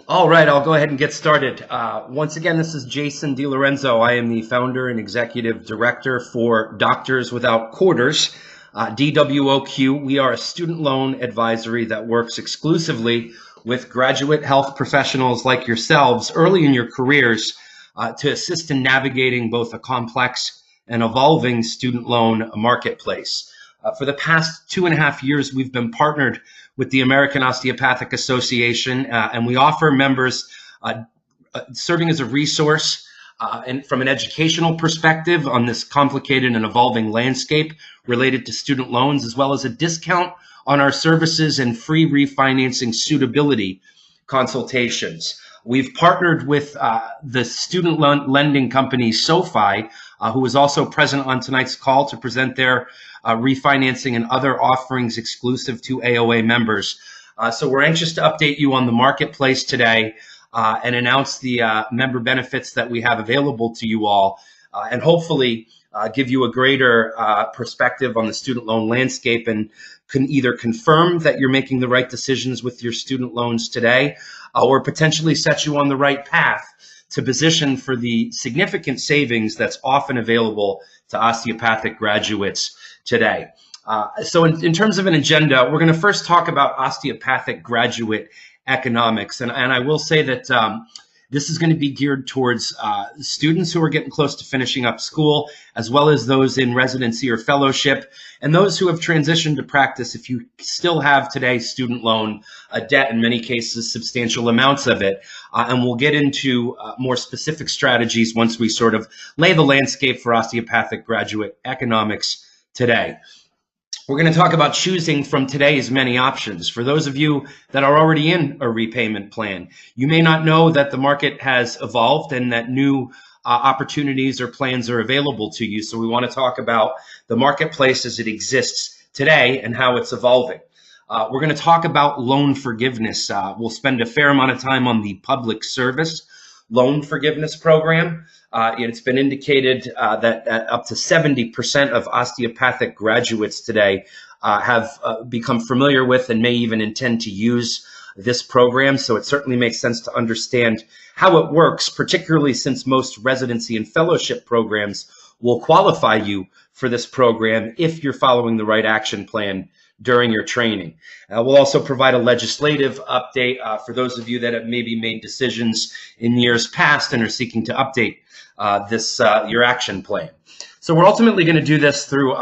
All right, I'll go ahead and get started. Once again, this is Jason DiLorenzo. I am the founder and executive director for Doctors Without Quarters, DWOQ. We are a student loan advisory that works exclusively with graduate health professionals like yourselves early in your careers to assist in navigating both a complex and evolving student loan marketplace. For the past 2.5 years, we've been partnered with the American Osteopathic Association, and we offer members serving as a resource and from an educational perspective on this complicated and evolving landscape related to student loans, as well as a discount on our services and free refinancing suitability consultations. We've partnered with the student loan lending company SoFi, who is also present on tonight's call to present their refinancing and other offerings exclusive to AOA members. So we're anxious to update you on the marketplace today and announce the member benefits that we have available to you all, and hopefully give you a greater perspective on the student loan landscape and can either confirm that you're making the right decisions with your student loans today or potentially set you on the right path to position for the significant savings that's often available to osteopathic graduates today. So in terms of an agenda, we're going to first talk about osteopathic graduate economics. And I will say that this is going to be geared towards students who are getting close to finishing up school, as well as those in residency or fellowship, and those who have transitioned to practice if you still have today student loan debt, in many cases substantial amounts of it. And we'll get into more specific strategies once we sort of lay the landscape for osteopathic graduate economics today. We're going to talk about choosing from today's many options. For those of you that are already in a repayment plan, you may not know that the market has evolved and that new opportunities or plans are available to you. So we want to talk about the marketplace as it exists today and how it's evolving. We're going to talk about loan forgiveness. We'll spend a fair amount of time on the public service loan forgiveness program. It's been indicated that up to 70% of osteopathic graduates today have become familiar with and may even intend to use this program. So it certainly makes sense to understand how it works, particularly since most residency and fellowship programs will qualify you for this program if you're following the right action plan during your training. We'll also provide a legislative update for those of you that have maybe made decisions in years past and are seeking to update your action plan. So we're ultimately going to do this through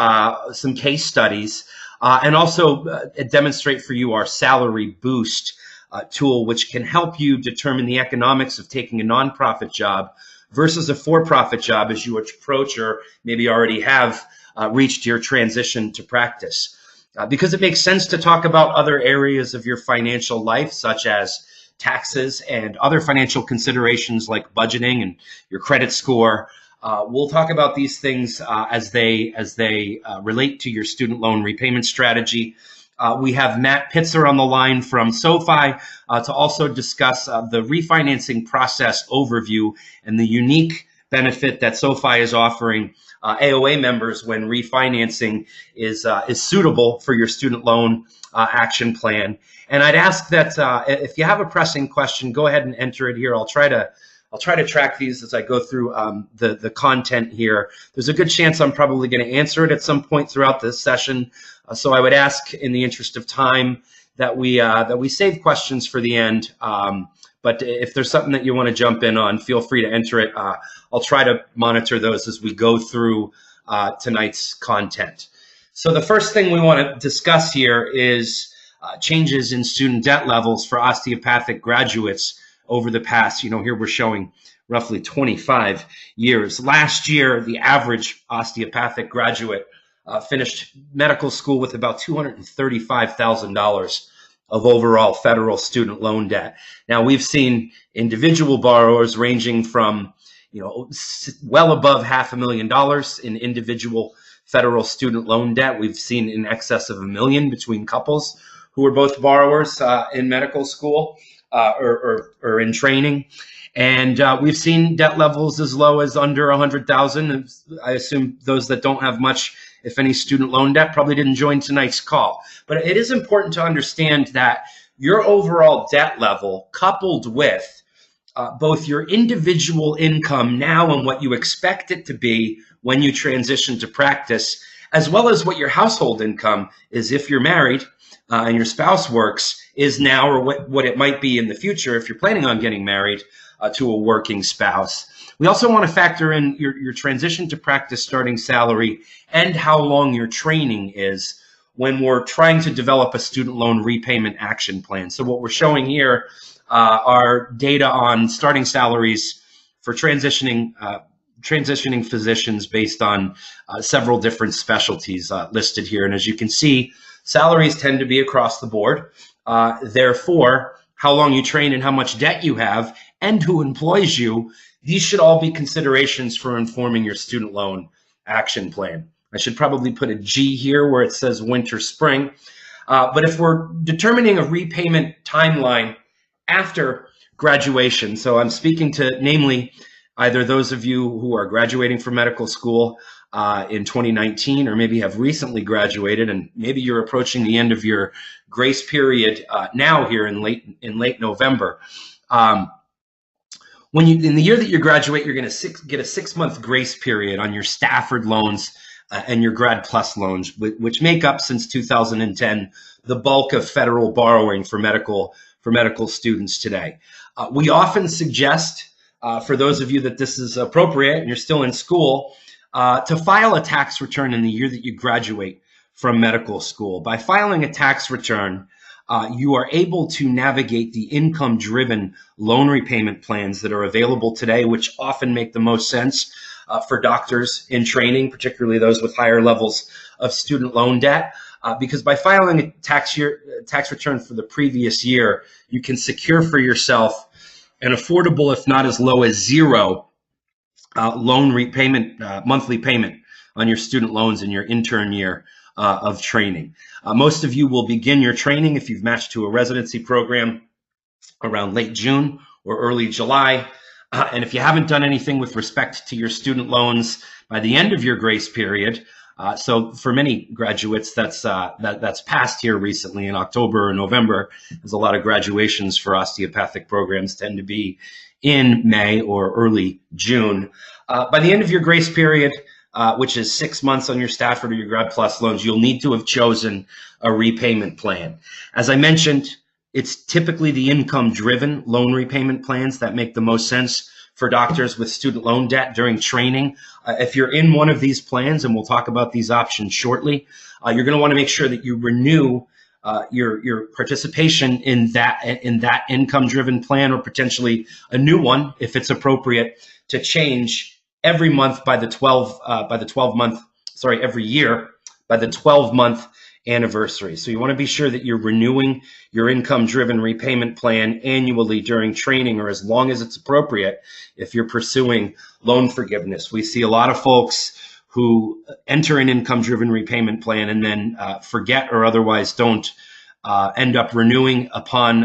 some case studies and also demonstrate for you our salary boost tool, which can help you determine the economics of taking a nonprofit job versus a for-profit job as you approach or maybe already have reached your transition to practice. Because it makes sense to talk about other areas of your financial life, such as taxes and other financial considerations like budgeting and your credit score. We'll talk about these things as they relate to your student loan repayment strategy. We have Matt Pitzer on the line from SoFi to also discuss the refinancing process overview and the unique benefit that SoFi is offering AOA members when refinancing is suitable for your student loan action plan. And I'd ask that if you have a pressing question, go ahead and enter it here. I'll try to track these as I go through the content here. There's a good chance I'm probably going to answer it at some point throughout this session. So I would ask, in the interest of time, that we save questions for the end. But if there's something that you want to jump in on, feel free to enter it. I'll try to monitor those as we go through tonight's content. So the first thing we want to discuss here is changes in student debt levels for osteopathic graduates over the past, here we're showing roughly 25 years. Last year, the average osteopathic graduate finished medical school with about $235,000 of overall federal student loan debt. Now, we've seen individual borrowers ranging from, well above $500,000 in individual federal student loan debt. We've seen in excess of $1 million between couples who are both borrowers in medical school or in training. And we've seen debt levels as low as under $100,000. I assume those that don't have much, if any, student loan debt probably didn't join tonight's call. But it is important to understand that your overall debt level coupled with both your individual income now and what you expect it to be when you transition to practice, as well as what your household income is if you're married and your spouse works, is now, or what it might be in the future if you're planning on getting married to a working spouse. We also want to factor in your transition to practice starting salary and how long your training is when we're trying to develop a student loan repayment action plan. So what we're showing here are data on starting salaries for transitioning physicians based on several different specialties listed here. And as you can see, salaries tend to be across the board. Therefore, how long you train and how much debt you have and who employs you, these should all be considerations for informing your student loan action plan. I should probably put a G here where it says winter, spring. But if we're determining a repayment timeline after graduation, so I'm speaking to namely either those of you who are graduating from medical school in 2019, or maybe have recently graduated, and maybe you're approaching the end of your grace period now here in late November. In the year that you graduate, you're going to get a 6-month grace period on your Stafford loans and your Grad Plus loans, which make up since 2010 the bulk of federal borrowing for medical students today. We often suggest, for those of you that this is appropriate and you're still in school, to file a tax return in the year that you graduate from medical school. By filing a tax return, you are able to navigate the income-driven loan repayment plans that are available today, which often make the most sense for doctors in training, particularly those with higher levels of student loan debt. Because by filing a tax return for the previous year, you can secure for yourself an affordable, if not as low as zero, loan repayment, monthly payment on your student loans in your intern year of training. Most of you will begin your training if you've matched to a residency program around late June or early July. And if you haven't done anything with respect to your student loans by the end of your grace period, so for many graduates, that's passed here recently in October or November. There's a lot of graduations for osteopathic programs tend to be in May or early June. By the end of your grace period, which is 6 months on your Stafford or your Grad Plus loans, you'll need to have chosen a repayment plan. As I mentioned, it's typically the income-driven loan repayment plans that make the most sense for doctors with student loan debt during training. If you're in one of these plans, and we'll talk about these options shortly, you're going to want to make sure that you renew your participation in that income-driven plan, or potentially a new one if it's appropriate to change every month every year by the 12-month anniversary. So you want to be sure that you're renewing your income-driven repayment plan annually during training, or as long as it's appropriate if you're pursuing loan forgiveness. We see a lot of folks who enter an income-driven repayment plan and then forget or otherwise don't end up renewing upon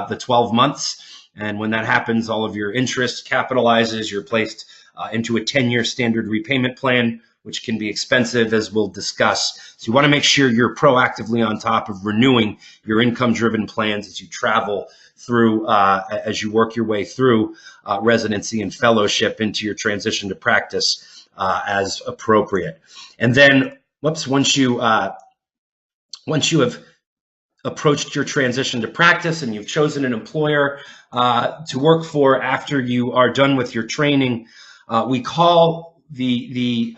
the 12 months. And when that happens, all of your interest capitalizes. You're placed into a 10-year standard repayment plan, which can be expensive, as we'll discuss. So you want to make sure you're proactively on top of renewing your income-driven plans as you travel through, as you work your way through residency and fellowship into your transition to practice as appropriate. And then, once you have approached your transition to practice and you've chosen an employer to work for after you are done with your training, we call the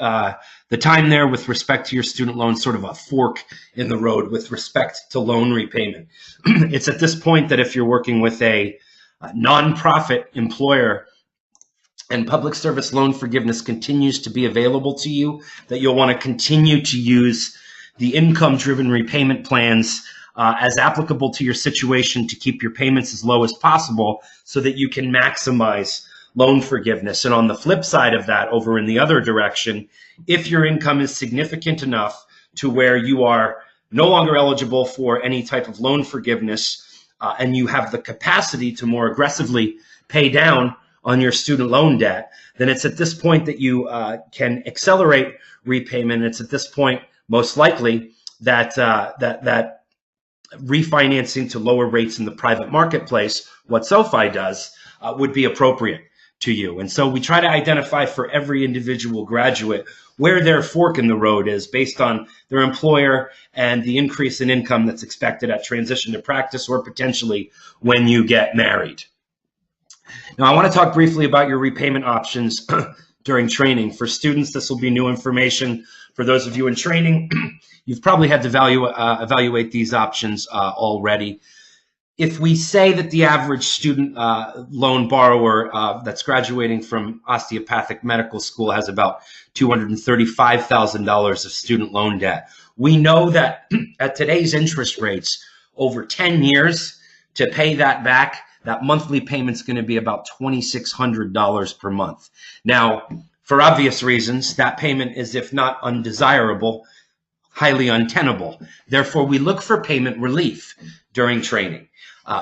time there with respect to your student loan sort of a fork in the road with respect to loan repayment. It's at this point that if you're working with a nonprofit employer and public service loan forgiveness continues to be available to you, that you'll want to continue to use the income-driven repayment plans as applicable to your situation to keep your payments as low as possible so that you can maximize loan forgiveness. And on the flip side of that, over in the other direction, if your income is significant enough to where you are no longer eligible for any type of loan forgiveness and you have the capacity to more aggressively pay down on your student loan debt, then it's at this point that you can accelerate repayment. It's at this point, most likely, that refinancing to lower rates in the private marketplace, what SoFi does, would be appropriate to you. And so we try to identify for every individual graduate where their fork in the road is based on their employer and the increase in income that's expected at transition to practice or potentially when you get married. Now, I want to talk briefly about your repayment options during training. For students, this will be new information. For those of you in training, you've probably had to evaluate these options already. If we say that the average student loan borrower that's graduating from osteopathic medical school has about $235,000 of student loan debt, we know that at today's interest rates, over 10 years to pay that back, that monthly payment's going to be about $2,600 per month. Now, for obvious reasons, that payment is, if not undesirable, highly untenable. Therefore, we look for payment relief during training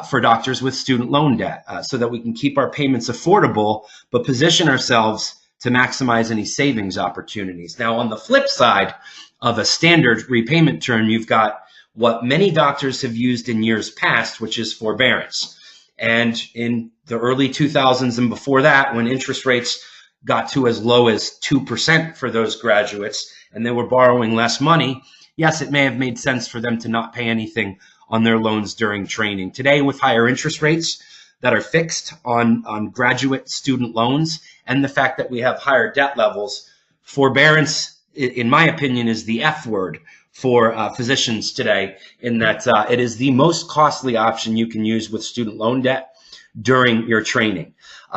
for doctors with student loan debt so that we can keep our payments affordable, but position ourselves to maximize any savings opportunities. Now, on the flip side of a standard repayment term, you've got what many doctors have used in years past, which is forbearance. And in the early 2000s and before that, when interest rates got to as low as 2% for those graduates and they were borrowing less money, yes, it may have made sense for them to not pay anything on their loans during training. Today, with higher interest rates that are fixed on graduate student loans and the fact that we have higher debt levels, forbearance, in my opinion, is the F word for physicians today, in that it is the most costly option you can use with student loan debt during your training.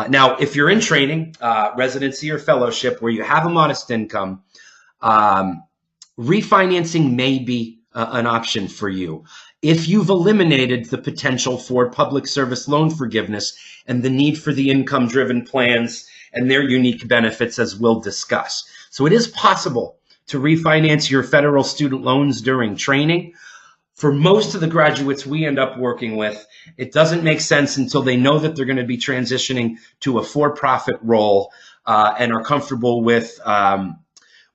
Now, if you're in training, residency or fellowship, where you have a modest income, refinancing may be an option for you. If you've eliminated the potential for public service loan forgiveness and the need for the income-driven plans and their unique benefits, as we'll discuss. So it is possible to refinance your federal student loans during training. For most of the graduates we end up working with, it doesn't make sense until they know that they're going to be transitioning to a for-profit role and are comfortable with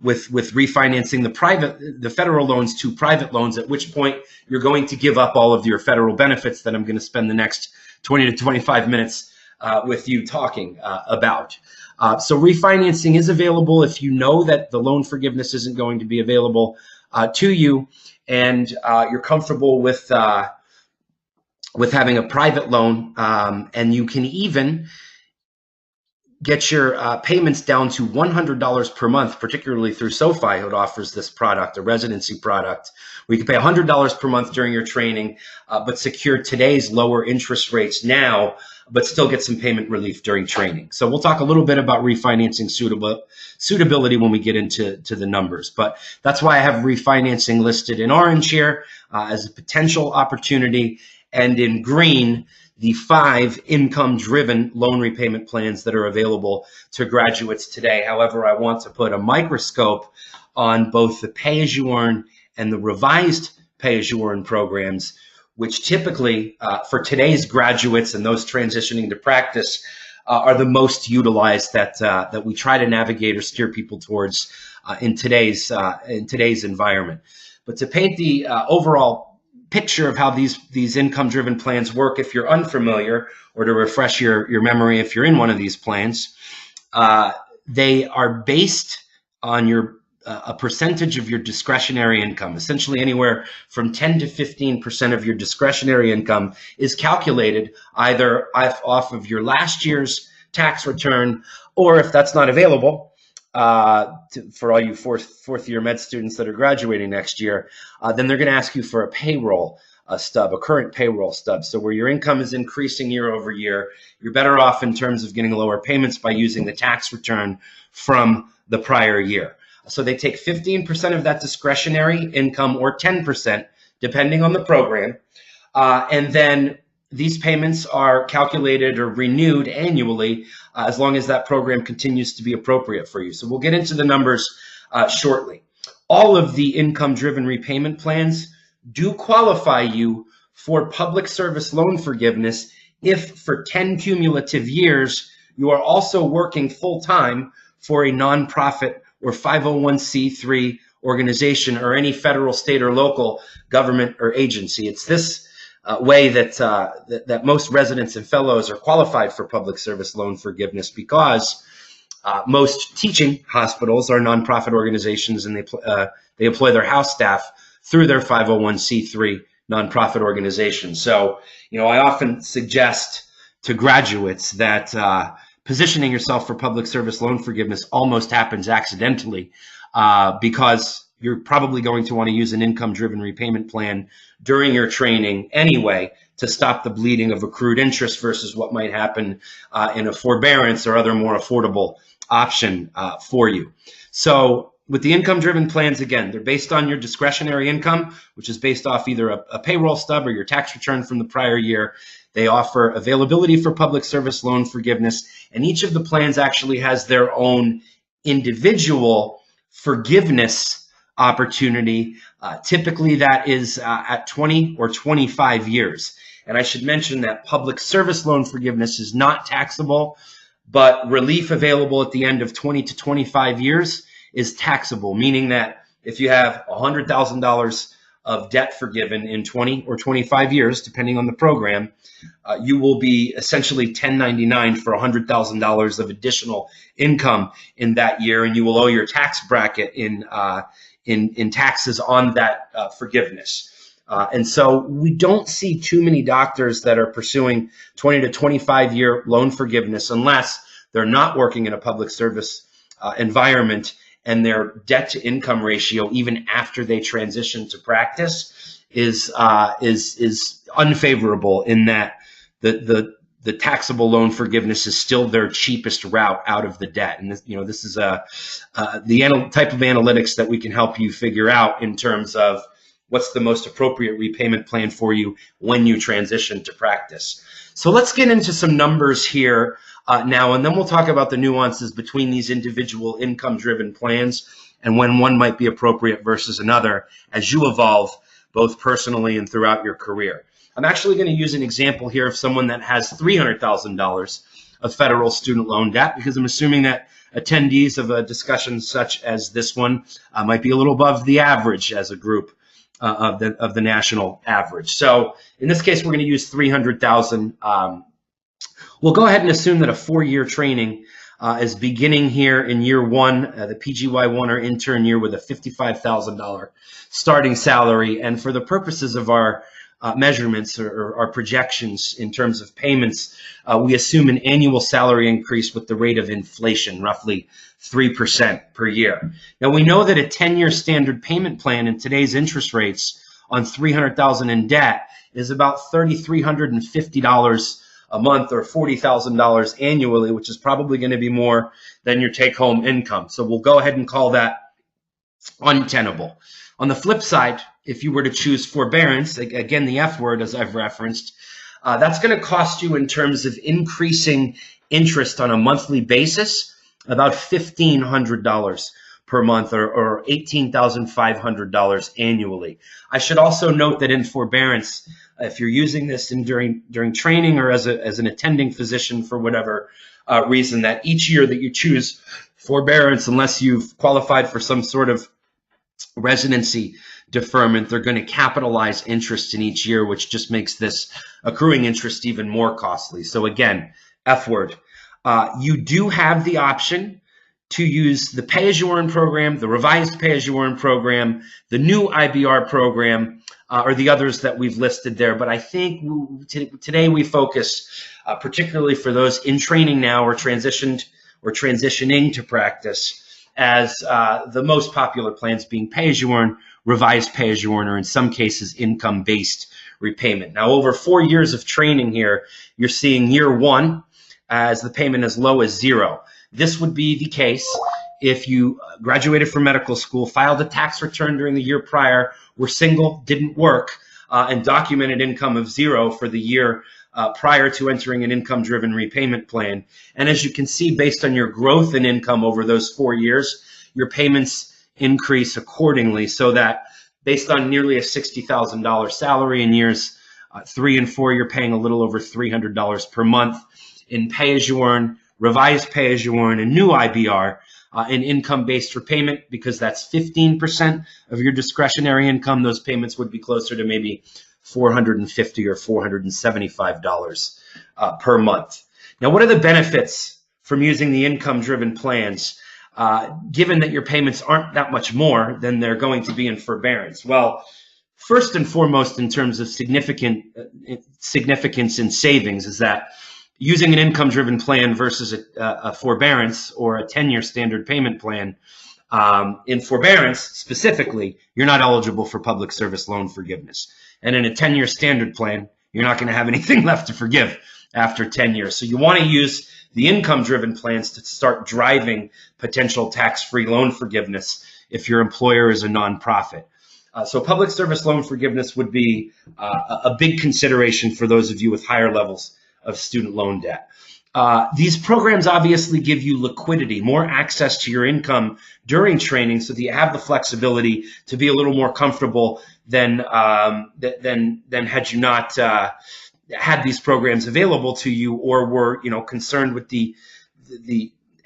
refinancing the federal loans to private loans, at which point you're going to give up all of your federal benefits that I'm going to spend the next 20 to 25 minutes with you talking about. So refinancing is available if you know that the loan forgiveness isn't going to be available to you, and you're comfortable with having a private loan, and you can even get your payments down to $100 per month, particularly through SoFi, who offers this product, a residency product, where you can pay $100 per month during your training, but secure today's lower interest rates now, but still get some payment relief during training. So we'll talk a little bit about refinancing suitability when we get into the numbers. But that's why I have refinancing listed in orange here as a potential opportunity, and in green, the 5 income-driven loan repayment plans that are available to graduates today. However, I want to put a microscope on both the pay-as-you-earn and the revised pay-as-you-earn programs, which typically, for today's graduates and those transitioning to practice, are the most utilized that we try to navigate or steer people towards in today's environment. But to paint the overall picture of how these income-driven plans work, if you're unfamiliar, or to refresh your memory if you're in one of these plans, they are based on a percentage of your discretionary income. Essentially, anywhere from 10 to 15% of your discretionary income is calculated either off of your last year's tax return, or if that's not available, for all you fourth year med students that are graduating next year, then they're going to ask you for a payroll stub, a current payroll stub. So where your income is increasing year over year, you're better off in terms of getting lower payments by using the tax return from the prior year. So they take 15% of that discretionary income, or 10%, depending on the program, and then these payments are calculated or renewed annually as long as that program continues to be appropriate for you. So we'll get into the numbers shortly. All of the income-driven repayment plans do qualify you for public service loan forgiveness if for 10 cumulative years you are also working full-time for a nonprofit or 501c3 organization or any federal, state, or local government or agency. It's this way that most residents and fellows are qualified for public service loan forgiveness, because most teaching hospitals are nonprofit organizations, and they employ their house staff through their 501c3 nonprofit organization. So, I often suggest to graduates that positioning yourself for public service loan forgiveness almost happens accidentally, because you're probably going to want to use an income-driven repayment plan during your training anyway to stop the bleeding of accrued interest versus what might happen in a forbearance or other more affordable option for you. So with the income-driven plans, again, they're based on your discretionary income, which is based off either a payroll stub or your tax return from the prior year. They offer availability for public service loan forgiveness, and each of the plans actually has their own individual forgiveness opportunity. Typically, that is at 20 or 25 years. And I should mention that public service loan forgiveness is not taxable, but relief available at the end of 20 to 25 years is taxable, meaning that if you have $100,000 of debt forgiven in 20 or 25 years, depending on the program, you will be essentially 1099 for $100,000 of additional income in that year, and you will owe your tax bracket in taxes on that forgiveness. And so we don't see too many doctors that are pursuing 20 to 25 year loan forgiveness unless they're not working in a public service environment, and their debt to income ratio, even after they transition to practice, is unfavorable, in that the taxable loan forgiveness is still their cheapest route out of the debt. And this is the type of analytics that we can help you figure out in terms of what's the most appropriate repayment plan for you when you transition to practice. So let's get into some numbers here now, and then we'll talk about the nuances between these individual income-driven plans and when one might be appropriate versus another as you evolve both personally and throughout your career. I'm actually going to use an example here of someone that has $300,000 of federal student loan debt, because I'm assuming that attendees of a discussion such as this one might be a little above the average as a group of the national average. So in this case, we're going to use $300,000. We'll go ahead and assume that a 4-year training is beginning here in year one, the PGY1 or intern year, with a $55,000 starting salary. And for the purposes of our measurements or our projections in terms of payments, we assume an annual salary increase with the rate of inflation, roughly 3% per year. Now, we know that a 10-year standard payment plan in today's interest rates on $300,000 in debt is about $3,350 a month, or $40,000 annually, which is probably going to be more than your take-home income. So we'll go ahead and call that untenable. On the flip side, if you were to choose forbearance, again, the F word, as I've referenced, that's going to cost you, in terms of increasing interest on a monthly basis, about $1,500 per month, or $18,500 annually. I should also note that in forbearance, if you're using this during training or as an attending physician for whatever reason, that each year that you choose forbearance, unless you've qualified for some sort of residency deferment, they're going to capitalize interest in each year, which just makes this accruing interest even more costly. So again, F word. You do have the option to use the pay-as-you-earn program, the revised pay-as-you-earn program, the new IBR program, or the others that we've listed there. But I think today we focus, particularly for those in training now or transitioning to practice, as the most popular plans being pay-as-you-earn, revised pay-as-you-earn, or in some cases income-based repayment. Now, over 4 years of training here, you're seeing year one as the payment as low as $0. This would be the case if you graduated from medical school, filed a tax return during the year prior, were single, didn't work, and documented income of $0 for the year prior to entering an income-driven repayment plan. And as you can see, based on your growth in income over those 4 years, your payments increase accordingly, so that based on nearly a $60,000 salary in years 3 and 4, you're paying a little over $300 per month. In pay-as-you-earn, revised pay-as-you-earn, and new IBR, and income-based repayment, because that's 15% of your discretionary income. Those payments would be closer to maybe $450 or $475 per month. Now, what are the benefits from using the income-driven plans, given that your payments aren't that much more than they're going to be in forbearance? Well, first and foremost, in terms of significance in savings, is that using an income-driven plan versus a forbearance or a 10-year standard payment plan, in forbearance specifically, you're not eligible for public service loan forgiveness. And in a 10-year standard plan, you're not going to have anything left to forgive after 10 years. So you want to use the income-driven plans to start driving potential tax-free loan forgiveness if your employer is a nonprofit. So public service loan forgiveness would be a big consideration for those of you with higher levels of student loan debt. These programs obviously give you liquidity, more access to your income during training, so that you have the flexibility to be a little more comfortable than had you not had these programs available to you, or were concerned with the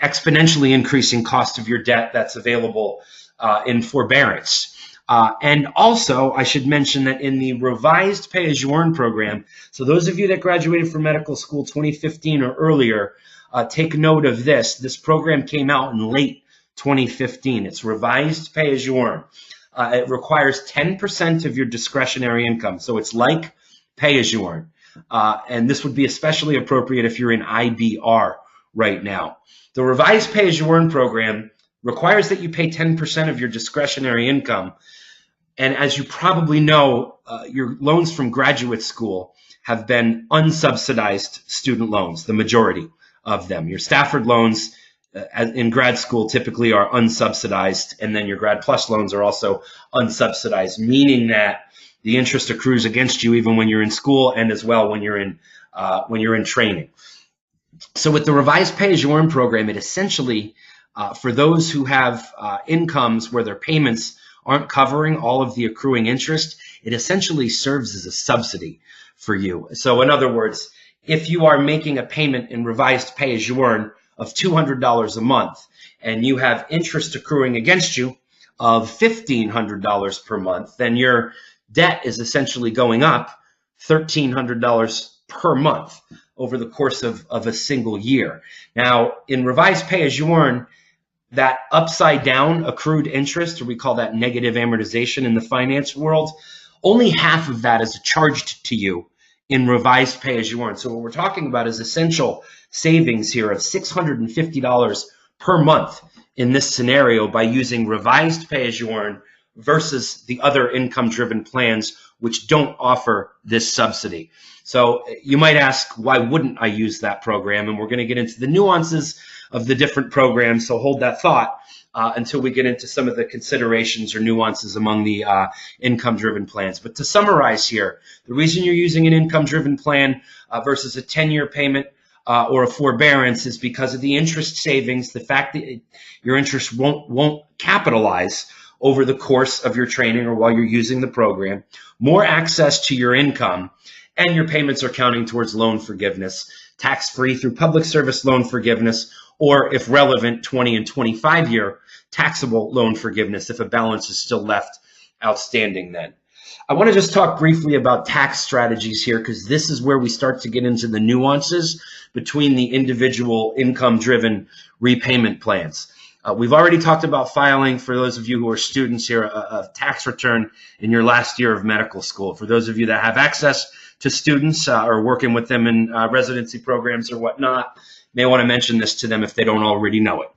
exponentially increasing cost of your debt that's available in forbearance. And also, I should mention that in the revised pay-as-you-earn program, so those of you that graduated from medical school 2015 or earlier, take note of this. This program came out in late 2015. It's revised pay-as-you-earn. It requires 10% of your discretionary income, so it's like pay-as-you-earn. And this would be especially appropriate if you're in IBR right now. The revised pay-as-you-earn program requires that you pay 10% of your discretionary income. And as you probably know, your loans from graduate school have been unsubsidized student loans, the majority of them. Your Stafford loans in grad school typically are unsubsidized, and then your Grad Plus loans are also unsubsidized, meaning that the interest accrues against you even when you're in school, and as well when you're in training. So with the revised pay-as-you-earn program, it essentially for those who have incomes where their payments aren't covering all of the accruing interest, it essentially serves as a subsidy for you. So in other words, if you are making a payment in revised pay-as-you-earn of $200 a month, and you have interest accruing against you of $1,500 per month, then your debt is essentially going up $1,300 per month over the course of a single year. Now, in revised pay-as-you-earn, that upside down accrued interest, or we call that negative amortization in the finance world, only half of that is charged to you in revised pay-as-you-earn. So what we're talking about is essential savings here of $650 per month in this scenario by using revised pay-as-you-earn versus the other income-driven plans which don't offer this subsidy. So you might ask, why wouldn't I use that program? And we're going to get into the nuances of the different programs, so hold that thought until we get into some of the considerations or nuances among the income-driven plans. But to summarize here, the reason you're using an income-driven plan versus a 10-year payment or a forbearance is because of the interest savings, the fact that your interest won't capitalize over the course of your training or while you're using the program, more access to your income, and your payments are counting towards loan forgiveness, tax-free through public service loan forgiveness, or if relevant, 20 and 25-year taxable loan forgiveness if a balance is still left outstanding then. I want to just talk briefly about tax strategies here, because this is where we start to get into the nuances between the individual income-driven repayment plans. We've already talked about filing, for those of you who are students here, a tax return in your last year of medical school. For those of you that have access to students or working with them in residency programs or whatnot, may want to mention this to them if they don't already know it.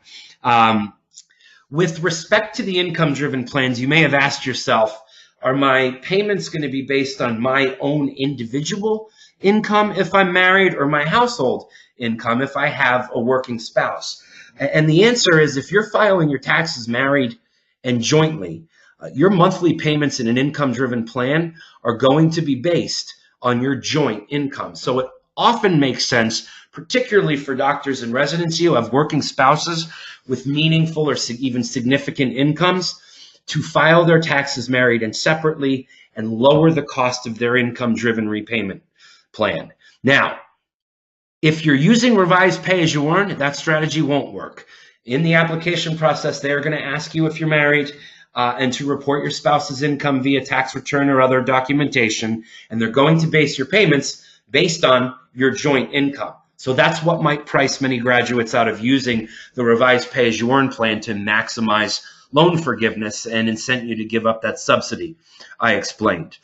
With respect to the income-driven plans, you may have asked yourself, are my payments going to be based on my own individual income if I'm married, or my household income if I have a working spouse? And the answer is, if you're filing your taxes married and jointly, your monthly payments in an income-driven plan are going to be based on your joint income. So it often makes sense, particularly for doctors in residency who have working spouses with meaningful or even significant incomes, to file their taxes married and separately and lower the cost of their income-driven repayment plan. Now, If you're using revised pay as you earn, that strategy won't work. In the application process, they're going to ask you if you're married and to report your spouse's income via tax return or other documentation, and they're going to base your payments based on your joint income. So that's what might price many graduates out of using the revised pay as you earn plan to maximize loan forgiveness and incent you to give up that subsidy I explained.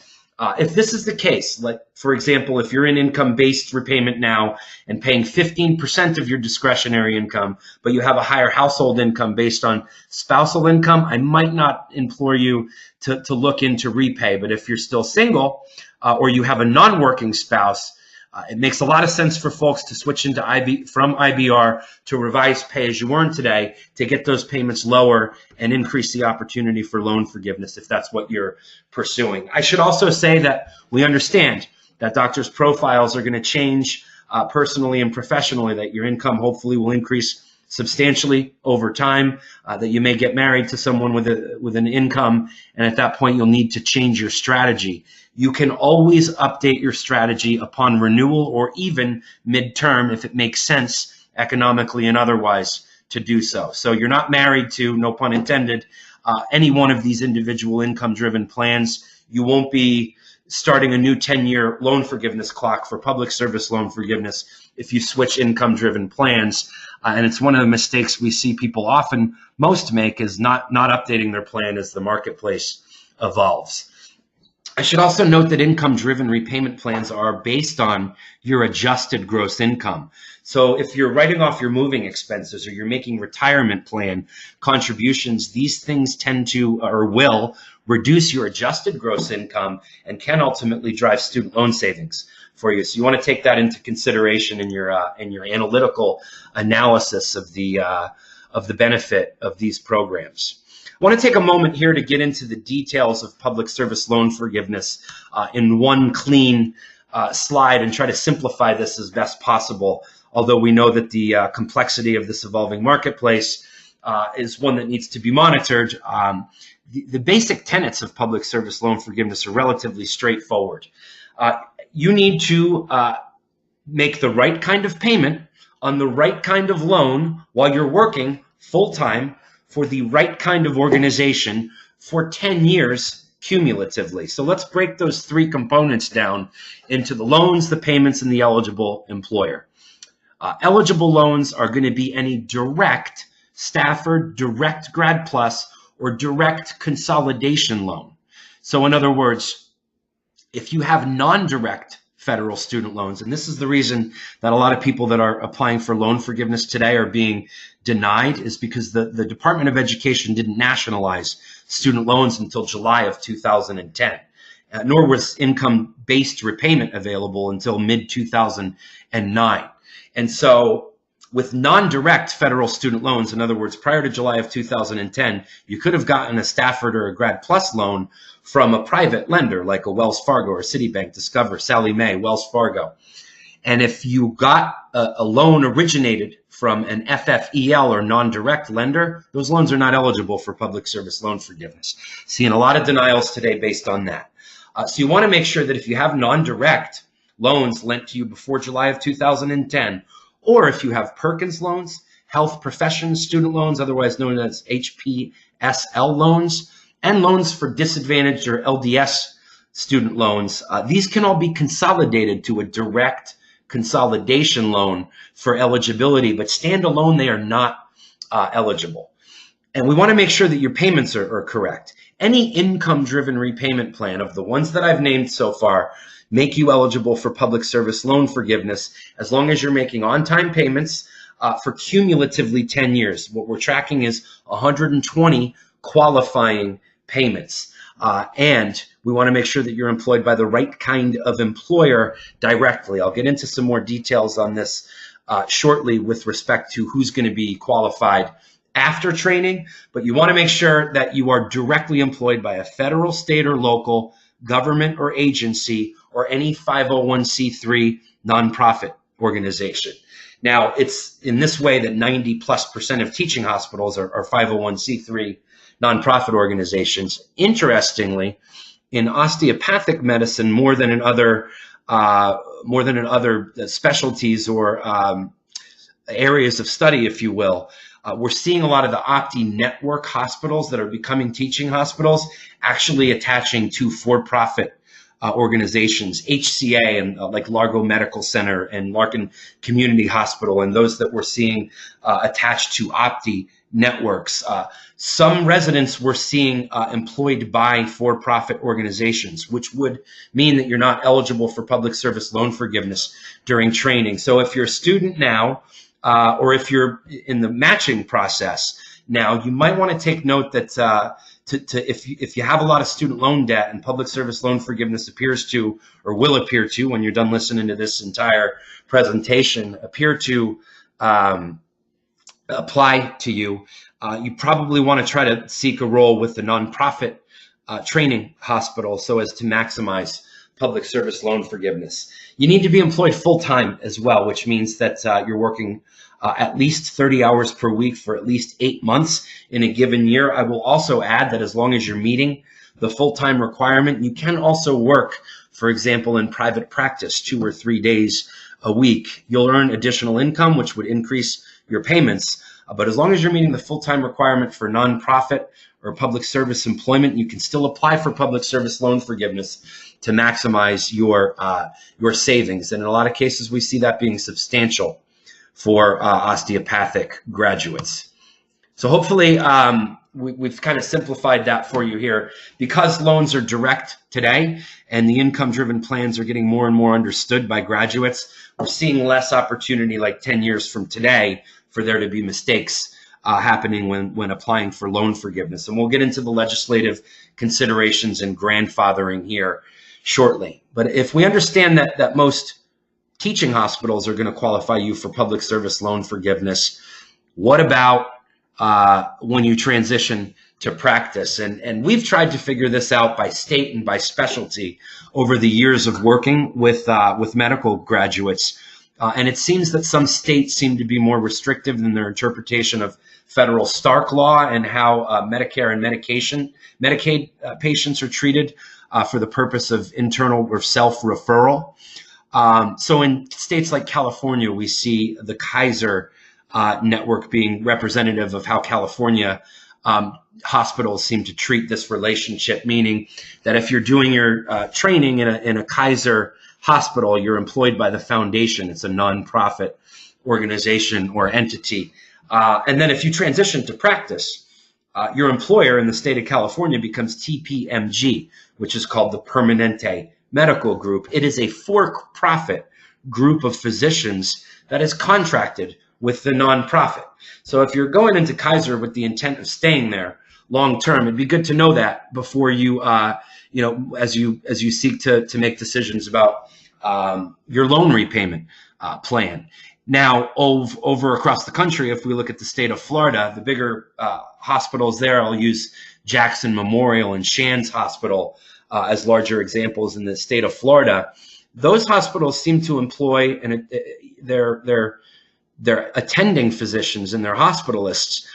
If this is the case, like for example, if you're in income-based repayment now and paying 15% of your discretionary income, but you have a higher household income based on spousal income, I might not implore you to look into repay. But if you're still single or you have a non-working spouse, it makes a lot of sense for folks to switch into from IBR to revised pay as you earn today to get those payments lower and increase the opportunity for loan forgiveness if that's what you're pursuing. I should also say that we understand that doctors' profiles are going to change personally and professionally, that your income hopefully will increase substantially over time, that you may get married to someone with an income, and at that point you'll need to change your strategy. You can always update your strategy upon renewal or even midterm if it makes sense economically and otherwise to do so. So you're not married to, no pun intended, any one of these individual income-driven plans. You won't be starting a new 10-year loan forgiveness clock for public service loan forgiveness if you switch income-driven plans. And it's one of the mistakes we see people often most make is not updating their plan as the marketplace evolves. I should also note that income-driven repayment plans are based on your adjusted gross income. So if you're writing off your moving expenses or you're making retirement plan contributions, these things tend to or will reduce your adjusted gross income and can ultimately drive student loan savings for you. So you want to take that into consideration in your analytical analysis of the benefit of these programs. I want to take a moment here to get into the details of public service loan forgiveness in one clean slide and try to simplify this as best possible, although we know that the complexity of this evolving marketplace is one that needs to be monitored. The basic tenets of public service loan forgiveness are relatively straightforward. You need to make the right kind of payment on the right kind of loan while you're working full-time for the right kind of organization for 10 years cumulatively. So let's break those three components down into the loans, the payments, and the eligible employer. Eligible loans are going to be any direct Stafford, direct Grad Plus, or direct consolidation loan. So in other words, if you have non-direct federal student loans, and this is the reason that a lot of people that are applying for loan forgiveness today are being denied, is because the Department of Education didn't nationalize student loans until July of 2010, nor was income-based repayment available until mid-2009. And so with non-direct federal student loans, in other words, prior to July of 2010, you could have gotten a Stafford or a Grad Plus loan from a private lender like a Wells Fargo or Citibank, Discover, Sallie Mae, Wells Fargo. And if you got a loan originated from an FFEL or non-direct lender, those loans are not eligible for public service loan forgiveness. Seeing a lot of denials today based on that. So you want to make sure that if you have non-direct loans lent to you before July of 2010, or if you have Perkins loans, health professions student loans, otherwise known as HPSL loans, and loans for disadvantaged or LDS student loans, these can all be consolidated to a direct consolidation loan for eligibility, but standalone, they are not eligible. And we want to make sure that your payments are correct. Any income-driven repayment plan of the ones that I've named so far make you eligible for public service loan forgiveness as long as you're making on-time payments for cumulatively 10 years. What we're tracking is 120 qualifying payments. And we want to make sure that you're employed by the right kind of employer directly. I'll get into some more details on this shortly with respect to who's going to be qualified after training, but you want to make sure that you are directly employed by a federal, state, or local government or agency or any 501c3 nonprofit organization. Now, it's in this way that 90+% of teaching hospitals are 501c3 nonprofit organizations. Interestingly, in osteopathic medicine, more than in other more than in other specialties or areas of study, if you will. We're seeing a lot of the Opti network hospitals that are becoming teaching hospitals actually attaching to for-profit organizations, HCA and like Largo Medical Center and Larkin Community Hospital, and those that we're seeing attached to Opti networks. Some residents we're seeing employed by for-profit organizations, which would mean that you're not eligible for public service loan forgiveness during training. So if you're a student now, or if you're in the matching process now, you might want to take note that if you have a lot of student loan debt and public service loan forgiveness appears to, or will appear to, when you're done listening to this entire presentation, appear to apply to you, you probably want to try to seek a role with the nonprofit training hospital so as to maximize public service loan forgiveness. You need to be employed full-time as well, which means that you're working at least 30 hours per week for at least 8 months in a given year. I will also add that as long as you're meeting the full-time requirement, you can also work, for example, in private practice 2 or 3 days a week. You'll earn additional income, which would increase your payments. But as long as you're meeting the full-time requirement for nonprofit or public service employment, you can still apply for public service loan forgiveness to maximize your savings. And in a lot of cases, we see that being substantial for osteopathic graduates. So hopefully we've kind of simplified that for you here. Because loans are direct today and the income-driven plans are getting more and more understood by graduates, we're seeing less opportunity like 10 years from today for there to be mistakes happening when applying for loan forgiveness. And we'll get into the legislative considerations and grandfathering here shortly. But if we understand that most teaching hospitals are going to qualify you for public service loan forgiveness, what about when you transition to practice? And we've tried to figure this out by state and by specialty over the years of working with medical graduates. And it seems that some states seem to be more restrictive in their interpretation of federal Stark law and how Medicare and Medicaid patients are treated for the purpose of internal or self-referral. So in states like California, we see the Kaiser network being representative of how California hospitals seem to treat this relationship, meaning that if you're doing your training in a Kaiser hospital, you're employed by the foundation. It's a nonprofit organization or entity. And then if you transition to practice, your employer in the state of California becomes TPMG, which is called the Permanente Medical Group. It is a for-profit group of physicians that is contracted with the nonprofit. So if you're going into Kaiser with the intent of staying there long term, it'd be good to know that before you, as you seek to make decisions about your loan repayment plan. Now, over across the country, if we look at the state of Florida, the bigger hospitals there, I'll use Jackson Memorial and Shands Hospital as larger examples in the state of Florida. Those hospitals seem to employ their attending physicians and their hospitalists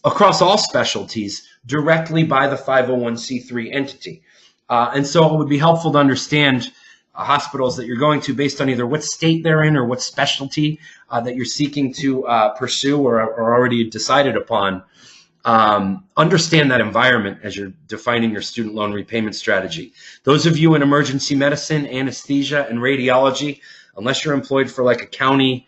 across all specialties directly by the 501c3 entity. And so it would be helpful to understand hospitals that you're going to based on either what state they're in or what specialty that you're seeking to pursue or already decided upon. Understand that environment as you're defining your student loan repayment strategy. Those of you in emergency medicine, anesthesia, and radiology, unless you're employed for like a county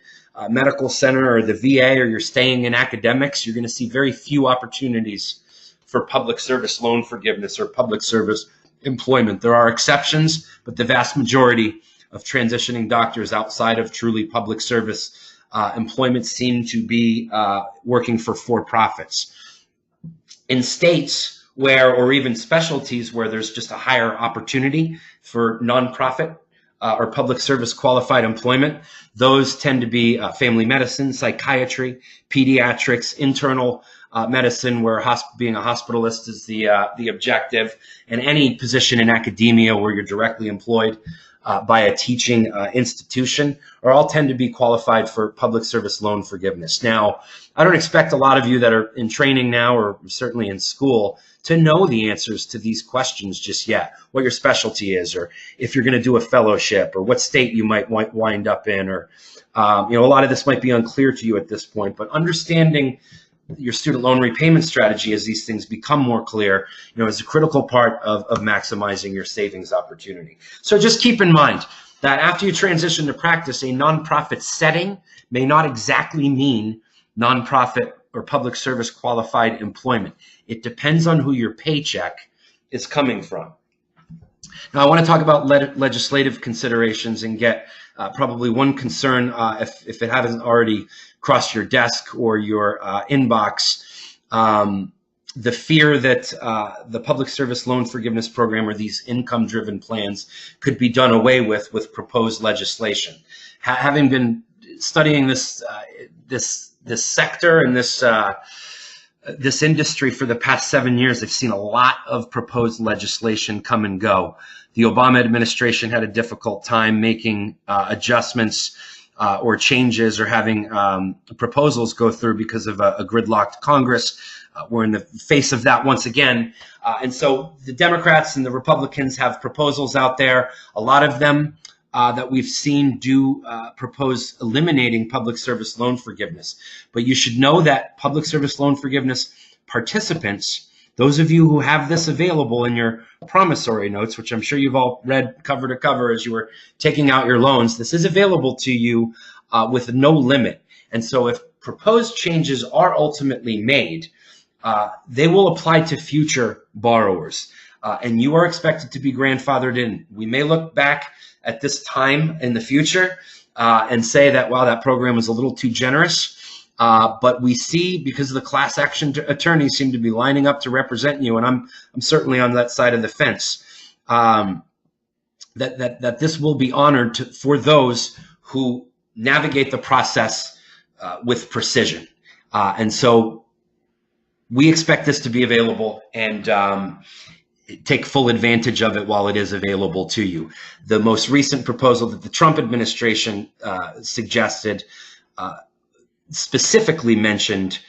medical center or the VA, or you're staying in academics, you're going to see very few opportunities for public service loan forgiveness or public service employment. There are exceptions, but the vast majority of transitioning doctors outside of truly public service employment seem to be working for for-profits. In states where, or even specialties where there's just a higher opportunity for nonprofit or public service qualified employment, those tend to be family medicine, psychiatry, pediatrics, internal medicine, where being a hospitalist is the objective, and any position in academia where you're directly employed by a teaching institution, or all tend to be qualified for public service loan forgiveness. Now, I don't expect a lot of you that are in training now or certainly in school to know the answers to these questions just yet, what your specialty is, or if you're going to do a fellowship, or what state you might wind up in, or a lot of this might be unclear to you at this point, but understanding your student loan repayment strategy as these things become more clear, is a critical part of maximizing your savings opportunity. So just keep in mind that after you transition to practice, a nonprofit setting may not exactly mean nonprofit or public service qualified employment. It depends on who your paycheck is coming from. Now, I want to talk about legislative considerations and get probably one concern, if it hasn't already crossed your desk or your inbox, the fear that the public service loan forgiveness program or these income-driven plans could be done away with proposed legislation. Having been studying this sector and this industry for the past 7 years, I've seen a lot of proposed legislation come and go. The Obama administration had a difficult time making adjustments or changes or having proposals go through because of a gridlocked Congress. We're in the face of that once again. And so the Democrats and the Republicans have proposals out there. A lot of them that we've seen do propose eliminating public service loan forgiveness. But you should know that public service loan forgiveness participants, those of you who have this available in your promissory notes, which I'm sure you've all read cover to cover as you were taking out your loans, this is available to you with no limit. And so if proposed changes are ultimately made, they will apply to future borrowers. And you are expected to be grandfathered in. We may look back at this time in the future and say that, wow, that program was a little too generous. But we see, because the class action attorneys seem to be lining up to represent you, and I'm certainly on that side of the fence, that this will be honored for those who navigate the process with precision. And so we expect this to be available and take full advantage of it while it is available to you. The most recent proposal that the Trump administration suggested specifically mentioned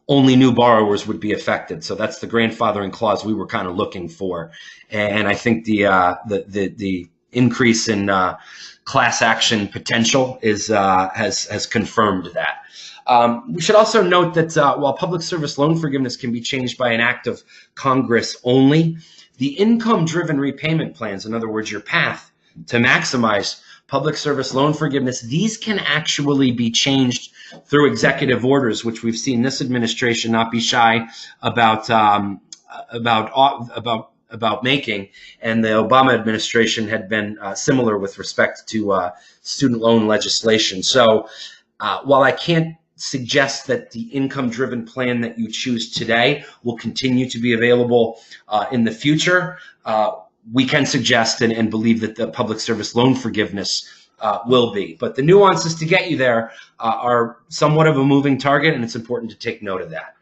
only new borrowers would be affected. So that's the grandfathering clause we were kind of looking for. And I think the increase in class action potential has confirmed that. We should also note that while public service loan forgiveness can be changed by an act of Congress only, the income-driven repayment plans, in other words, your path to maximize public service loan forgiveness, these can actually be changed through executive orders, which we've seen this administration not be shy about making, and the Obama administration had been similar with respect to student loan legislation. So while I can't suggest that the income-driven plan that you choose today will continue to be available in the future, we can suggest and believe that the public service loan forgiveness will be. But the nuances to get you there are somewhat of a moving target, and it's important to take note of that.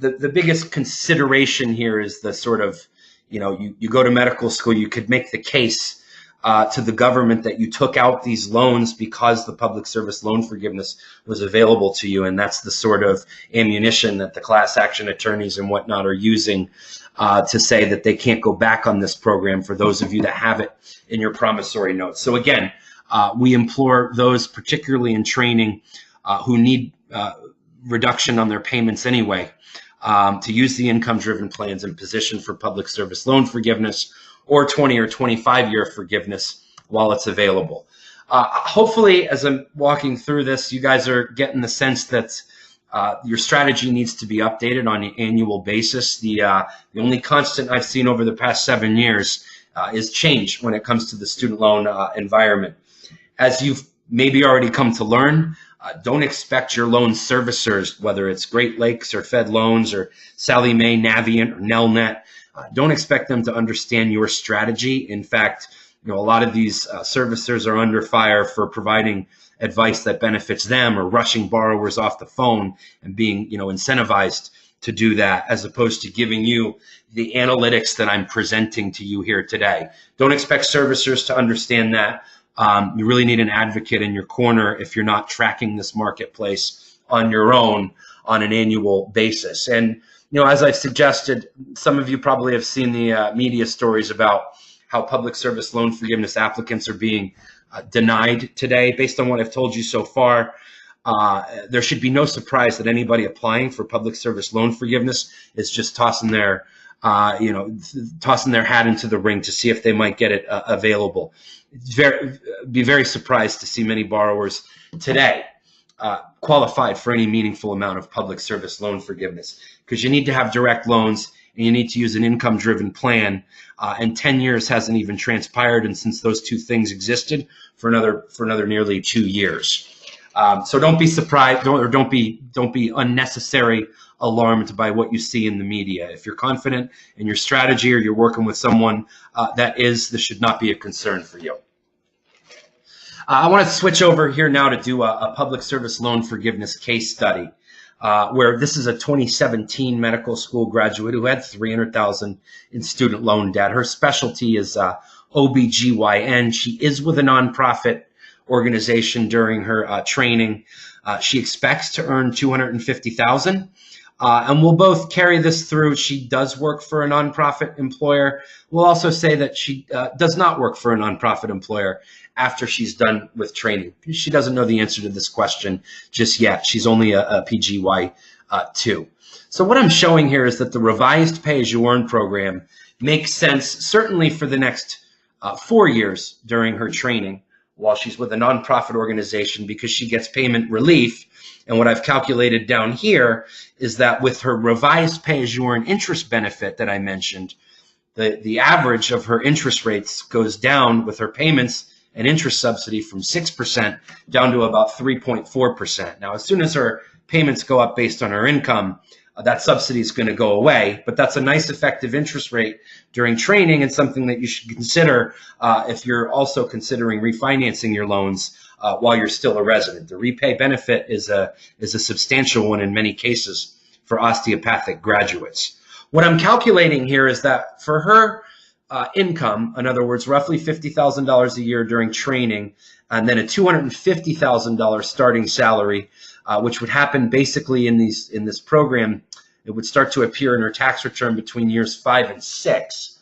The biggest consideration here is the sort of, you go to medical school, you could make the case to the government that you took out these loans because the public service loan forgiveness was available to you. And that's the sort of ammunition that the class action attorneys and whatnot are using to say that they can't go back on this program for those of you that have it in your promissory notes. So again, we implore those, particularly in training, who need reduction on their payments anyway, to use the income-driven plans and position for public service loan forgiveness or 20 or 25-year forgiveness while it's available. Hopefully, as I'm walking through this, you guys are getting the sense that your strategy needs to be updated on an annual basis. The only constant I've seen over the past 7 years is change when it comes to the student loan environment. As you've maybe already come to learn, don't expect your loan servicers, whether it's Great Lakes or Fed Loans or Sallie Mae, Navient, or Nelnet, don't expect them to understand your strategy. In fact, a lot of these servicers are under fire for providing advice that benefits them or rushing borrowers off the phone and being, incentivized to do that, as opposed to giving you the analytics that I'm presenting to you here today. Don't expect servicers to understand that. You really need an advocate in your corner if you're not tracking this marketplace on your own on an annual basis. And as I've suggested, some of you probably have seen the media stories about how public service loan forgiveness applicants are being denied today. Based on what I've told you so far, there should be no surprise that anybody applying for public service loan forgiveness is just tossing their hat into the ring to see if they might get it available. Be very surprised to see many borrowers today qualified for any meaningful amount of public service loan forgiveness, because you need to have direct loans and you need to use an income-driven plan. And 10 years hasn't even transpired, and since those two things existed, for another nearly 2 years. So don't be surprised, don't be unnecessary alarmed by what you see in the media. If you're confident in your strategy or you're working with someone this should not be a concern for you. I want to switch over here now to do a public service loan forgiveness case study, where this is a 2017 medical school graduate who had $300,000 in student loan debt. Her specialty is OBGYN. She is with a nonprofit organization during her training. She expects to earn $250,000, and we'll both carry this through. She does work for a nonprofit employer. We'll also say that she does not work for a nonprofit employer after she's done with training. She doesn't know the answer to this question just yet. She's only a PGY2. So what I'm showing here is that the revised pay-as-you-earn program makes sense certainly for the next 4 years during her training while she's with a nonprofit organization, because she gets payment relief. And what I've calculated down here is that with her revised pay-as-you-earn interest benefit that I mentioned, the average of her interest rates goes down with her payments and interest subsidy from 6% down to about 3.4%. Now, as soon as her payments go up based on her income, that subsidy is going to go away, but that's a nice effective interest rate during training, and something that you should consider if you're also considering refinancing your loans while you're still a resident. The repay benefit is a substantial one in many cases for osteopathic graduates. What I'm calculating here is that for her income, in other words, roughly $50,000 a year during training, and then a $250,000 starting salary, which would happen basically in this program. It would start to appear in her tax return between years 5 and 6.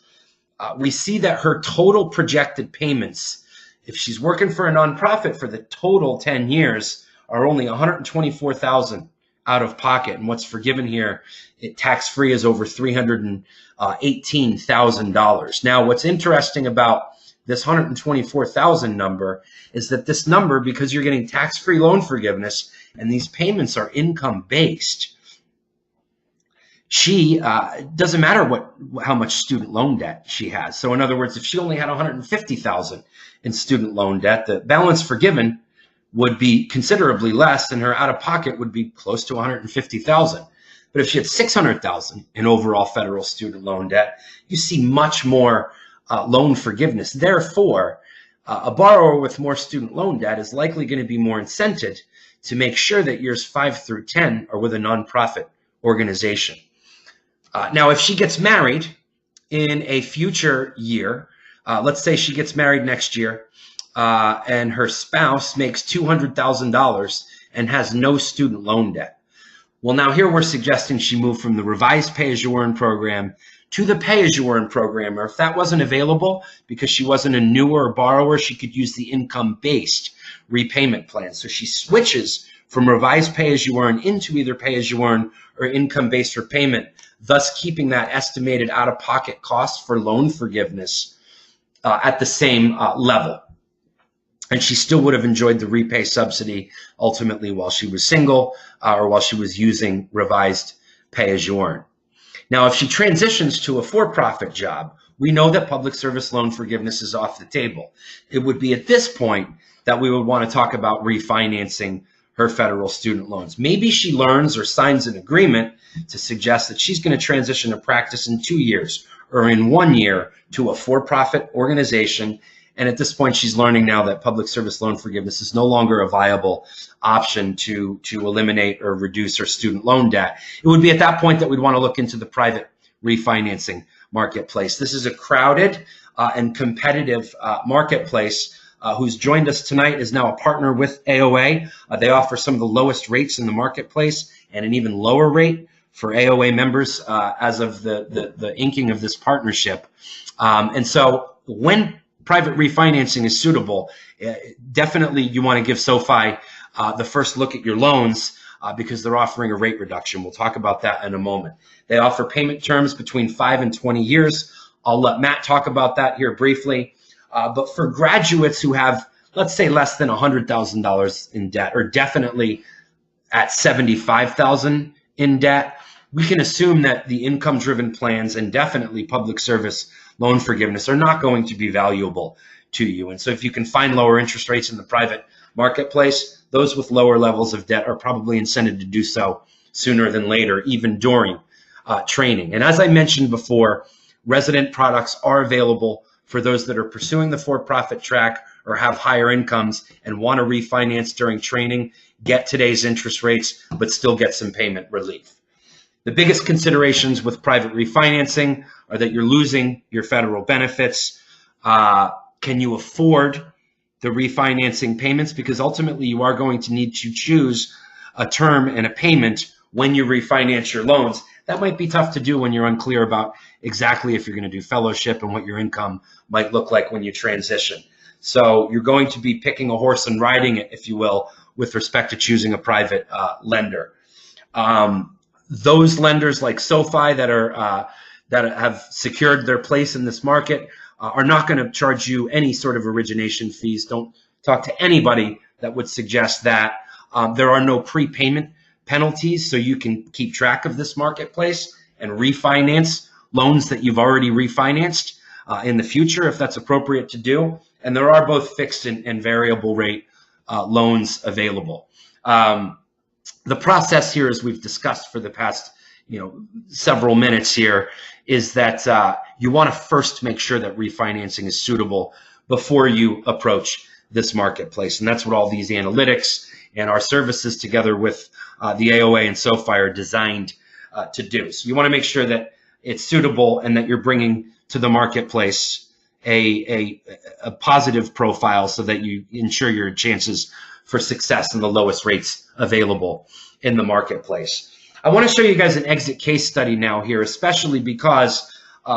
We see that her total projected payments, if she's working for a nonprofit for the total 10 years, are only $124,000 out of pocket. And what's forgiven here, tax-free, is over $318,000. Now, what's interesting about this $124,000 number is that this number, because you're getting tax-free loan forgiveness and these payments are income-based, she doesn't matter how much student loan debt she has. So in other words, if she only had $150,000 in student loan debt, the balance forgiven would be considerably less, and her out-of-pocket would be close to $150,000. But if she had $600,000 in overall federal student loan debt, you see much more loan forgiveness. Therefore, a borrower with more student loan debt is likely going to be more incented to make sure that years 5 through 10 are with a nonprofit organization. Now, if she gets married in a future year, let's say she gets married next year, and her spouse makes $200,000 and has no student loan debt. Well, now here we're suggesting she move from the revised pay-as-you-earn program to the pay-as-you-earn program, or if that wasn't available because she wasn't a newer borrower, she could use the income-based repayment plan. So she switches from revised pay-as-you-earn into either pay-as-you-earn or income-based repayment, thus keeping that estimated out-of-pocket cost for loan forgiveness at the same level. And she still would have enjoyed the repay subsidy ultimately while she was single or while she was using revised pay-as-you-earn. Now, if she transitions to a for-profit job, we know that public service loan forgiveness is off the table. It would be at this point that we would want to talk about refinancing her federal student loans. Maybe she learns or signs an agreement to suggest that she's going to transition to practice in 2 years or in 1 year to a for-profit organization, And at this point, she's learning now that public service loan forgiveness is no longer a viable option to eliminate or reduce her student loan debt. It would be at that point that we'd want to look into the private refinancing marketplace. This is a crowded and competitive marketplace. Who's joined us tonight is now a partner with AOA. They offer some of the lowest rates in the marketplace and an even lower rate for AOA members as of the inking of this partnership. And so when private refinancing is suitable, definitely you want to give SoFi the first look at your loans because they're offering a rate reduction. We'll talk about that in a moment. They offer payment terms between 5 and 20 years. I'll let Matt talk about that here briefly. But for graduates who have, let's say, less than $100,000 in debt, or definitely at $75,000 in debt, we can assume that the income-driven plans and definitely public service loan forgiveness are not going to be valuable to you. And so if you can find lower interest rates in the private marketplace, those with lower levels of debt are probably incented to do so sooner than later, even during training. And as I mentioned before, resident products are available for those that are pursuing the for-profit track or have higher incomes and want to refinance during training, get today's interest rates, but still get some payment relief. The biggest considerations with private refinancing are that you're losing your federal benefits. Can you afford the refinancing payments? Because ultimately you are going to need to choose a term and a payment when you refinance your loans. That might be tough to do when you're unclear about exactly if you're going to do fellowship and what your income might look like when you transition. So you're going to be picking a horse and riding it, if you will, with respect to choosing a private lender. Those lenders like SoFi that have secured their place in this market are not going to charge you any sort of origination fees. Don't talk to anybody that would suggest that. There are no prepayment penalties, so you can keep track of this marketplace and refinance loans that you've already refinanced in the future if that's appropriate to do. And there are both fixed and variable rate loans available. The process here, as we've discussed for the past several minutes here, is that you want to first make sure that refinancing is suitable before you approach this marketplace. And that's what all these analytics and our services together with the AOA and SoFi are designed to do. So you want to make sure that it's suitable and that you're bringing to the marketplace a positive profile so that you ensure your chances for success and the lowest rates available in the marketplace. I want to show you guys an exit case study now here, especially because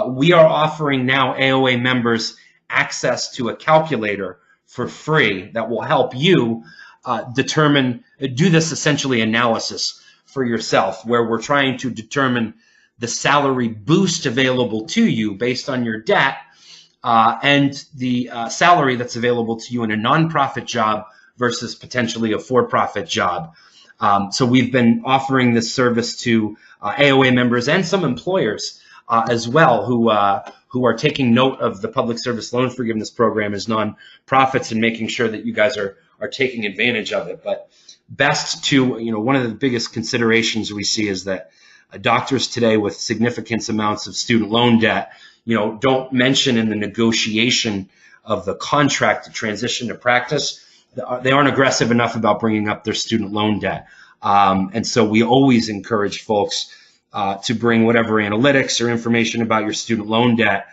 we are offering now AOA members access to a calculator for free that will help you do this essentially analysis for yourself, where we're trying to determine the salary boost available to you based on your debt and the salary that's available to you in a nonprofit job versus potentially a for-profit job. So we've been offering this service to AOA members and some employers as well who are taking note of the public service loan forgiveness program as nonprofits and making sure that you guys are taking advantage of it. But best to, one of the biggest considerations we see is that doctors today with significant amounts of student loan debt, don't mention in the negotiation of the contract to transition to practice, they aren't aggressive enough about bringing up their student loan debt. And so we always encourage folks to bring whatever analytics or information about your student loan debt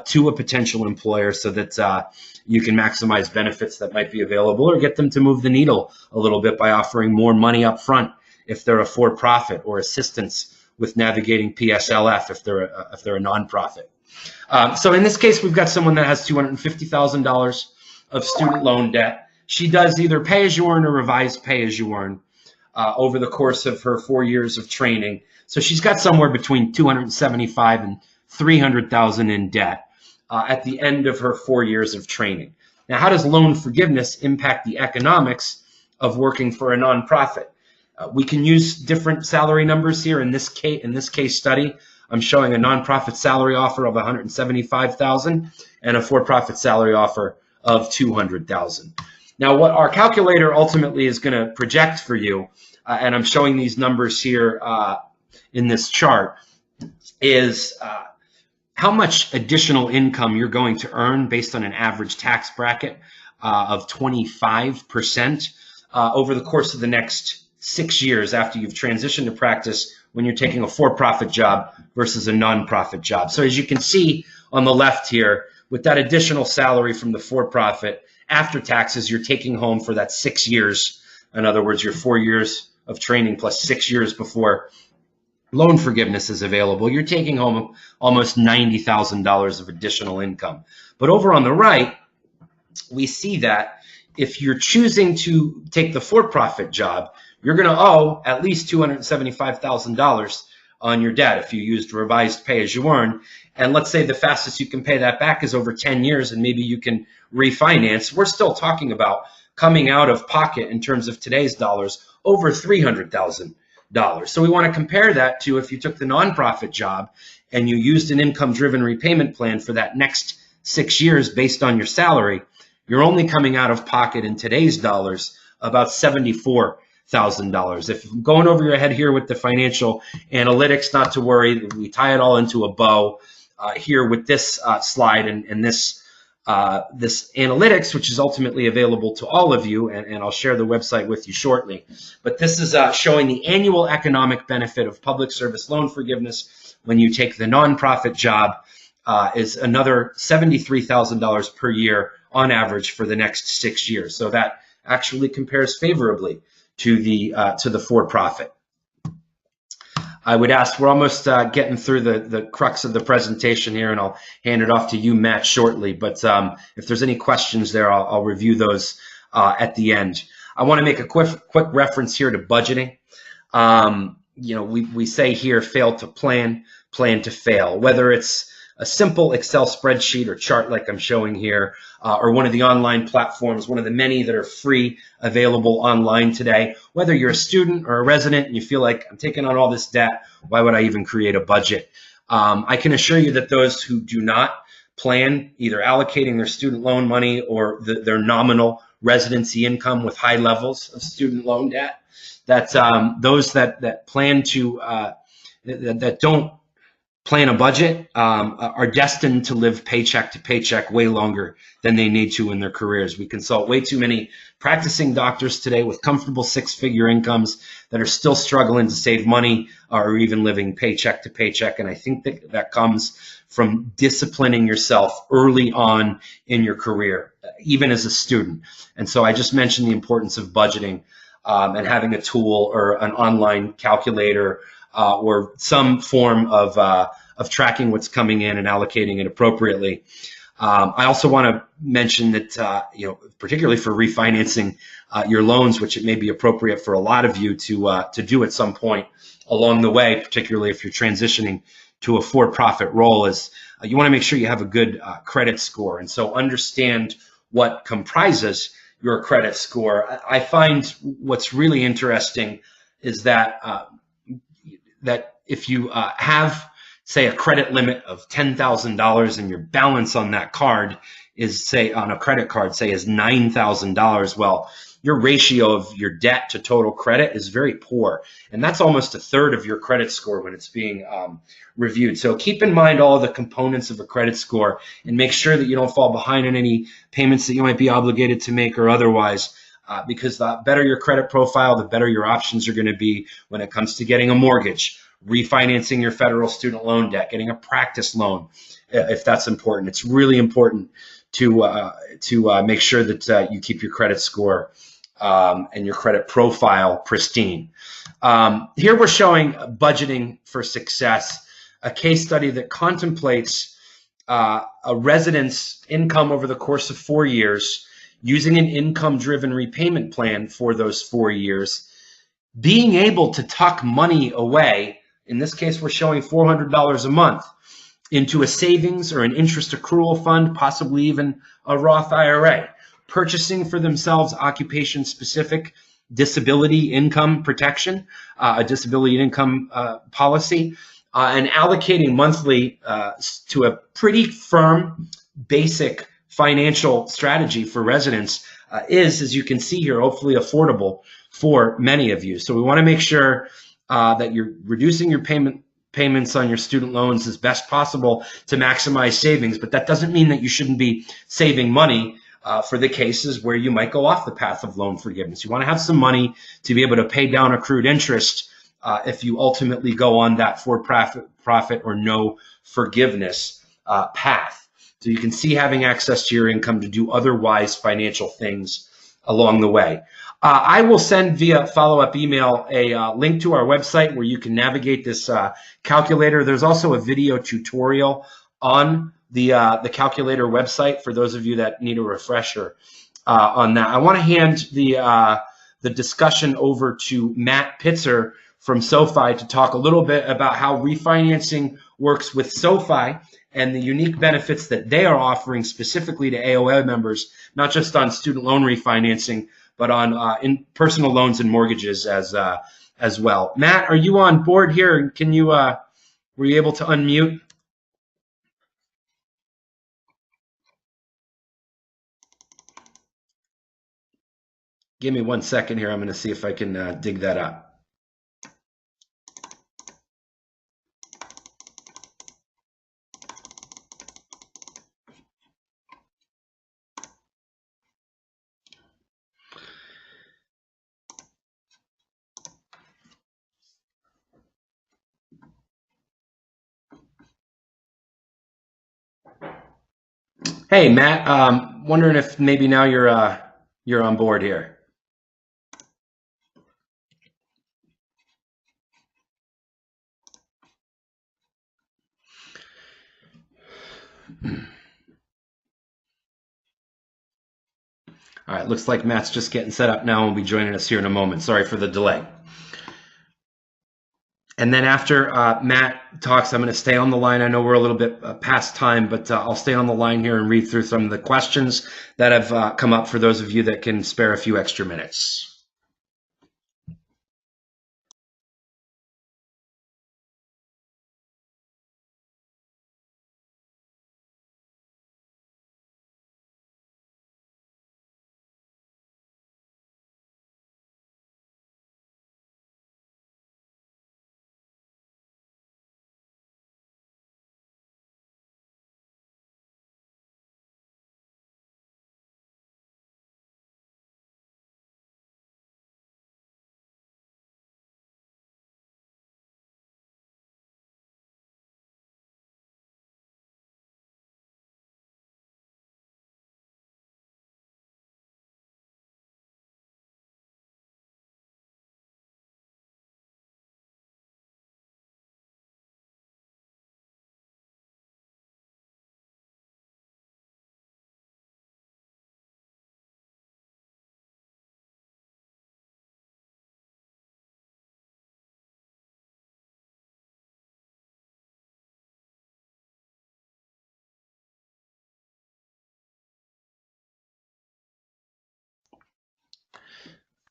to a potential employer so that you can maximize benefits that might be available or get them to move the needle a little bit by offering more money up front if they're a for-profit, or assistance with navigating PSLF if they're a nonprofit. So in this case, we've got someone that has $250,000 of student loan debt. She does either pay-as-you-earn or revised pay-as-you-earn over the course of her 4 years of training. So she's got somewhere between $275,000 and $300,000 in debt at the end of her 4 years of training. Now, how does loan forgiveness impact the economics of working for a nonprofit? We can use different salary numbers here. In this case study, I'm showing a nonprofit salary offer of $175,000 and a for-profit salary offer of $200,000. Now, what our calculator ultimately is going to project for you, and I'm showing these numbers here in this chart, is how much additional income you're going to earn based on an average tax bracket of 25% over the course of the next 6 years after you've transitioned to practice when you're taking a for-profit job versus a non-profit job. So as you can see on the left here, with that additional salary from the for-profit, after taxes, you're taking home for that 6 years. In other words, your 4 years of training plus 6 years before loan forgiveness is available, you're taking home almost $90,000 of additional income. But over on the right, we see that if you're choosing to take the for-profit job, you're going to owe at least $275,000 on your debt if you used revised pay as you earn. And let's say the fastest you can pay that back is over 10 years and maybe you can refinance. We're still talking about coming out of pocket in terms of today's dollars over $300,000. So we want to compare that to if you took the nonprofit job and you used an income-driven repayment plan for that next 6 years based on your salary, you're only coming out of pocket in today's dollars about $74,000. If I'm going over your head here with the financial analytics, not to worry, we tie it all into a bow here with this slide and this analytics, which is ultimately available to all of you, and I'll share the website with you shortly. But this is showing the annual economic benefit of public service loan forgiveness when you take the nonprofit job is another $73,000 per year on average for the next 6 years. So that actually compares favorably to the for-profit. I would ask, we're almost getting through the crux of the presentation here, and I'll hand it off to you, Matt, shortly. But if there's any questions there, I'll review those at the end. I want to make a quick reference here to budgeting. We say here, fail to plan, plan to fail. Whether it's a simple Excel spreadsheet or chart like I'm showing here, or one of the online platforms, one of the many that are free available online today. Whether you're a student or a resident and you feel like I'm taking on all this debt, why would I even create a budget? I can assure you that those who do not plan either allocating their student loan money or their nominal residency income with high levels of student loan debt, that those that plan to that don't plan a budget are destined to live paycheck to paycheck way longer than they need to in their careers. We consult way too many practicing doctors today with comfortable six-figure incomes that are still struggling to save money or even living paycheck to paycheck. And I think that comes from disciplining yourself early on in your career, even as a student. And so I just mentioned the importance of budgeting and having a tool or an online calculator or some form of tracking what's coming in and allocating it appropriately. I also want to mention that, particularly for refinancing your loans, which it may be appropriate for a lot of you to do at some point along the way, particularly if you're transitioning to a for-profit role, is you want to make sure you have a good credit score. And so understand what comprises your credit score. I find what's really interesting is that that if you have, say, a credit limit of $10,000 and your balance on that card is, say, on a credit card, say, is $9,000, well, your ratio of your debt to total credit is very poor. And that's almost a third of your credit score when it's being reviewed. So keep in mind all of the components of a credit score and make sure that you don't fall behind on any payments that you might be obligated to make or otherwise. Because the better your credit profile, the better your options are going to be when it comes to getting a mortgage, refinancing your federal student loan debt, getting a practice loan, if that's important. It's really important to make sure that you keep your credit score and your credit profile pristine. Here we're showing budgeting for success, a case study that contemplates a resident's income over the course of 4 years, using an income-driven repayment plan for those 4 years, being able to tuck money away, in this case we're showing $400 a month, into a savings or an interest accrual fund, possibly even a Roth IRA, purchasing for themselves occupation-specific disability income protection, a disability income policy, and allocating monthly to a pretty firm, basic financial strategy for residents is, as you can see here, hopefully affordable for many of you. So we want to make sure that you're reducing your payment payments on your student loans as best possible to maximize savings. But that doesn't mean that you shouldn't be saving money for the cases where you might go off the path of loan forgiveness. You want to have some money to be able to pay down accrued interest if you ultimately go on that for-profit or no forgiveness path. So you can see having access to your income to do otherwise financial things along the way. I will send via follow-up email a link to our website where you can navigate this calculator. There's also a video tutorial on the calculator website for those of you that need a refresher on that. I want to hand the discussion over to Matt Pitzer from SoFi to talk a little bit about how refinancing works with SoFi and the unique benefits that they are offering specifically to AOA members, not just on student loan refinancing, but on in personal loans and mortgages as well. Matt, are you on board here? Can you were you able to unmute? Give me 1 second here. I'm going to see if I can dig that up. Hey, Matt. Wondering if maybe now you're on board here. All right, looks like Matt's just getting set up now and will be joining us here in a moment. Sorry for the delay. And then after Matt talks, I'm going to stay on the line. I know we're a little bit past time, but I'll stay on the line here and read through some of the questions that have come up for those of you that can spare a few extra minutes.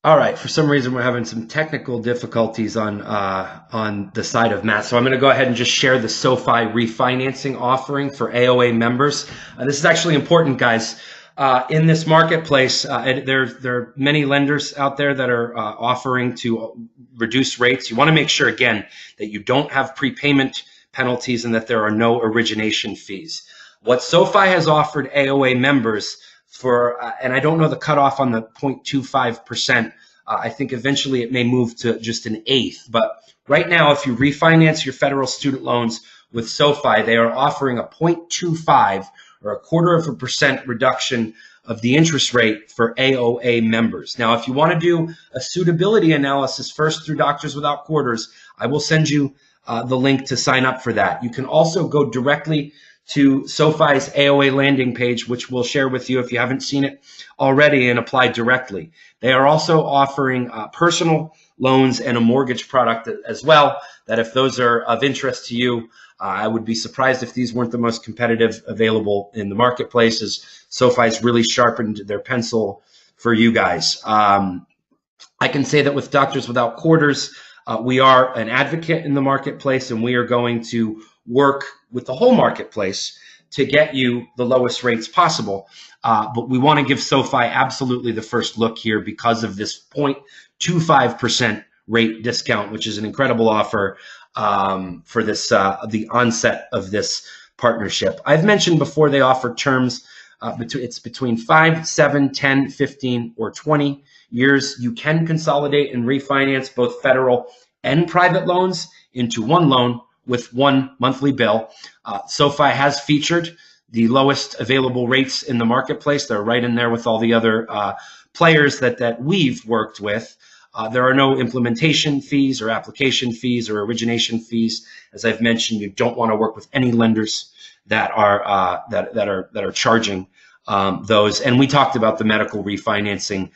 All right, for some reason we're having some technical difficulties on the side of Matt, so I'm going to go ahead and just share the SoFi refinancing offering for AOA members. This is actually important, guys. In this marketplace, there are many lenders out there that are offering to reduce rates. You want to make sure, again, that you don't have prepayment penalties and that there are no origination fees. What SoFi has offered AOA members for, and I don't know the cutoff on the 0.25%. I think eventually it may move to just an eighth. But right now, if you refinance your federal student loans with SoFi, they are offering a 0.25 or 0.25% reduction of the interest rate for AOA members. Now, if you want to do a suitability analysis first through Doctors Without Quarters, I will send you the link to sign up for that. You can also go directly to SoFi's AOA landing page, which we'll share with you if you haven't seen it already, and apply directly. They are also offering personal loans and a mortgage product as well, that if those are of interest to you, I would be surprised if these weren't the most competitive available in the marketplace, as SoFi's really sharpened their pencil for you guys. I can say that with Doctors Without Quarters, we are an advocate in the marketplace, and we are going to work with the whole marketplace to get you the lowest rates possible. But we want to give SoFi absolutely the first look here because of this 0.25% rate discount, which is an incredible offer for this the onset of this partnership. I've mentioned before they offer terms it's between 5, 7, 10, 15, or 20 years. You can consolidate and refinance both federal and private loans into one loan with one monthly bill. SoFi has featured the lowest available rates in the marketplace. They're right in there with all the other players that we've worked with. There are no implementation fees or application fees or origination fees. As I've mentioned, you don't want to work with any lenders that are charging those. And we talked about the medical refinancing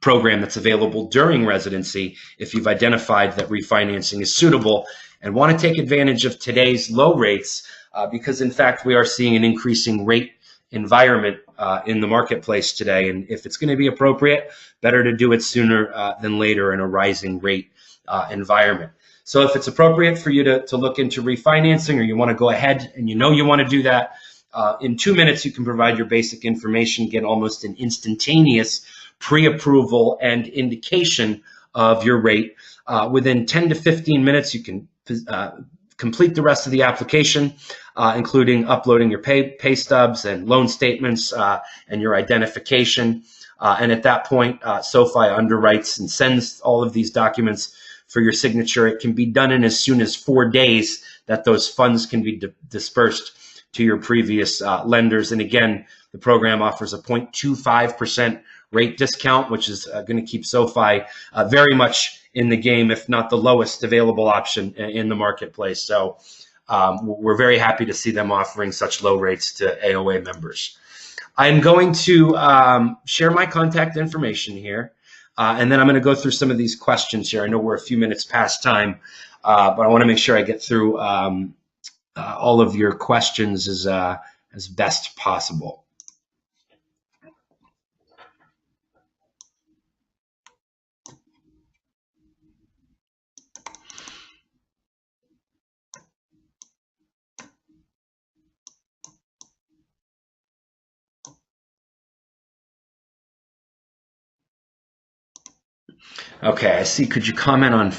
program that's available during residency if you've identified that refinancing is suitable and want to take advantage of today's low rates, because in fact we are seeing an increasing rate environment in the marketplace today. And if it's going to be appropriate, better to do it sooner than later in a rising rate environment. So if it's appropriate for you to look into refinancing, or you want to go ahead and you want to do that, in 2 minutes you can provide your basic information, get almost an instantaneous pre-approval and indication of your rate. Within 10 to 15 minutes, you can complete the rest of the application, including uploading your pay stubs and loan statements and your identification. And at that point, SoFi underwrites and sends all of these documents for your signature. It can be done in as soon as 4 days that those funds can be dispersed to your previous lenders. And again, the program offers a 0.25% rate discount, which is going to keep SoFi very much in the game, if not the lowest available option in the marketplace. So we're very happy to see them offering such low rates to AOA members. I'm going to share my contact information here, and then I'm going to go through some of these questions here. I know we're a few minutes past time, but I want to make sure I get through all of your questions as best possible. Okay, I see. Could you comment on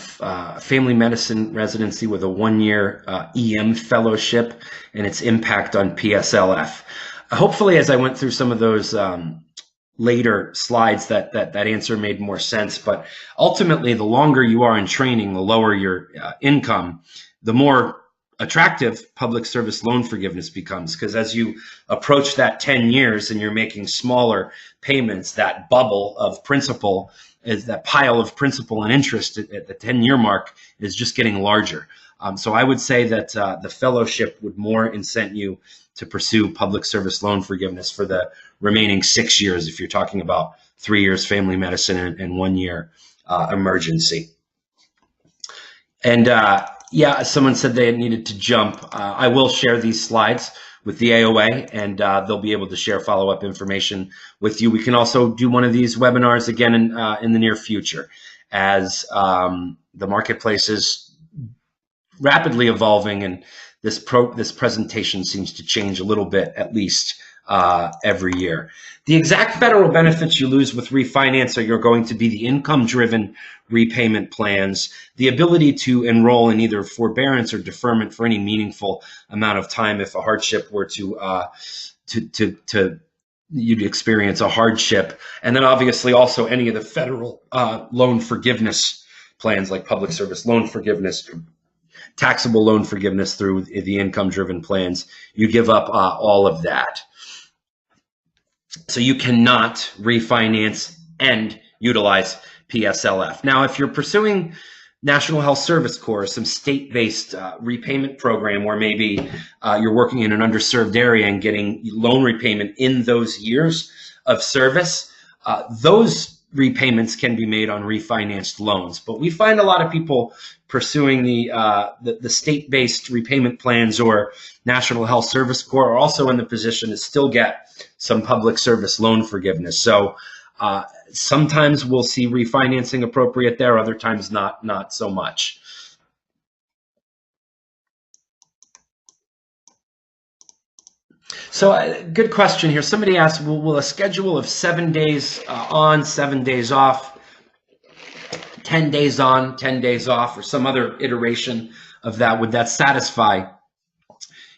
family medicine residency with a 1-year EM fellowship and its impact on PSLF? Hopefully, as I went through some of those later slides, that answer made more sense. But ultimately, the longer you are in training, the lower your income, the more attractive public service loan forgiveness becomes, because as you approach that 10 years and you're making smaller payments, that bubble of principal, is that pile of principal and interest at the 10-year mark is just getting larger. So I would say that the fellowship would more incent you to pursue public service loan forgiveness for the remaining 6 years if you're talking about 3 years family medicine and 1 year emergency. And yeah, someone said they needed to jump. I will share these slides with the AOA, and they'll be able to share follow-up information with you. We can also do one of these webinars again in the near future, as the marketplace is rapidly evolving, and this presentation seems to change a little bit, at least every year. The exact federal benefits you lose with refinance are going to be the income-driven repayment plans, the ability to enroll in either forbearance or deferment for any meaningful amount of time if a hardship were you'd experience a hardship, and then obviously also any of the federal loan forgiveness plans like public service loan forgiveness, taxable loan forgiveness through the income-driven plans. You give up all of that. So you cannot refinance and utilize PSLF. Now, if you're pursuing National Health Service Corps, some state-based repayment program where maybe you're working in an underserved area and getting loan repayment in those years of service, those repayments can be made on refinanced loans. But we find a lot of people pursuing the state-based repayment plans or National Health Service Corps are also in the position to still get some public service loan forgiveness. So sometimes we'll see refinancing appropriate there, other times not so much. So good question here. Somebody asked, will a schedule of 7 days on, 7 days off 10 days on, 10 days off, or some other iteration of that, would that satisfy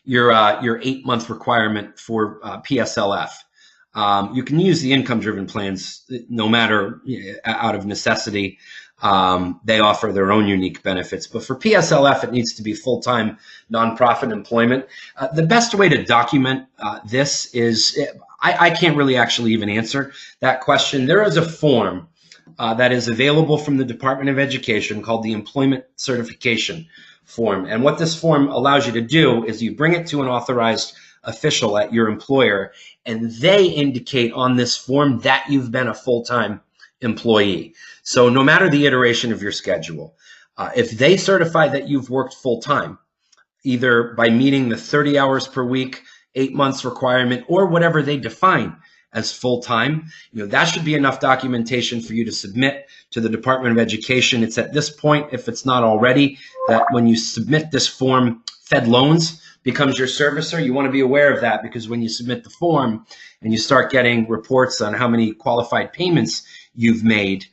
your 8-month requirement for PSLF? You can use the income-driven plans no matter, out of necessity. They offer their own unique benefits. But for PSLF, it needs to be full-time nonprofit employment. The best way to document this is, I can't really actually even answer that question. There is a form that is available from the Department of Education called the Employment Certification Form. And what this form allows you to do is you bring it to an authorized official at your employer, and they indicate on this form that you've been a full-time employee. So no matter the iteration of your schedule, if they certify that you've worked full-time, either by meeting the 30 hours per week, 8 months requirement, or whatever they define as full-time, that should be enough documentation for you to submit to the Department of Education. It's at this point, if it's not already, that when you submit this form, Fed Loans becomes your servicer. You want to be aware of that, because when you submit the form and you start getting reports on how many qualified payments you've made,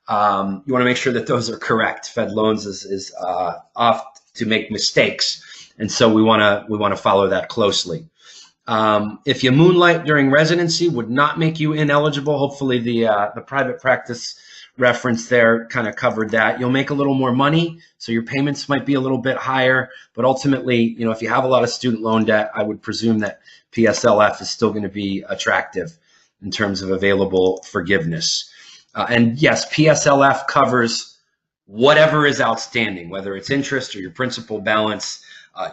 you want to make sure that those are correct. Fed Loans is off to make mistakes, and so we want to follow that closely. If you moonlight during residency, would not make you ineligible. Hopefully the private practice reference there kind of covered that. You'll make a little more money, so your payments might be a little bit higher, but ultimately, if you have a lot of student loan debt, I would presume that PSLF is still going to be attractive in terms of available forgiveness. And yes, PSLF covers whatever is outstanding, whether it's interest or your principal balance.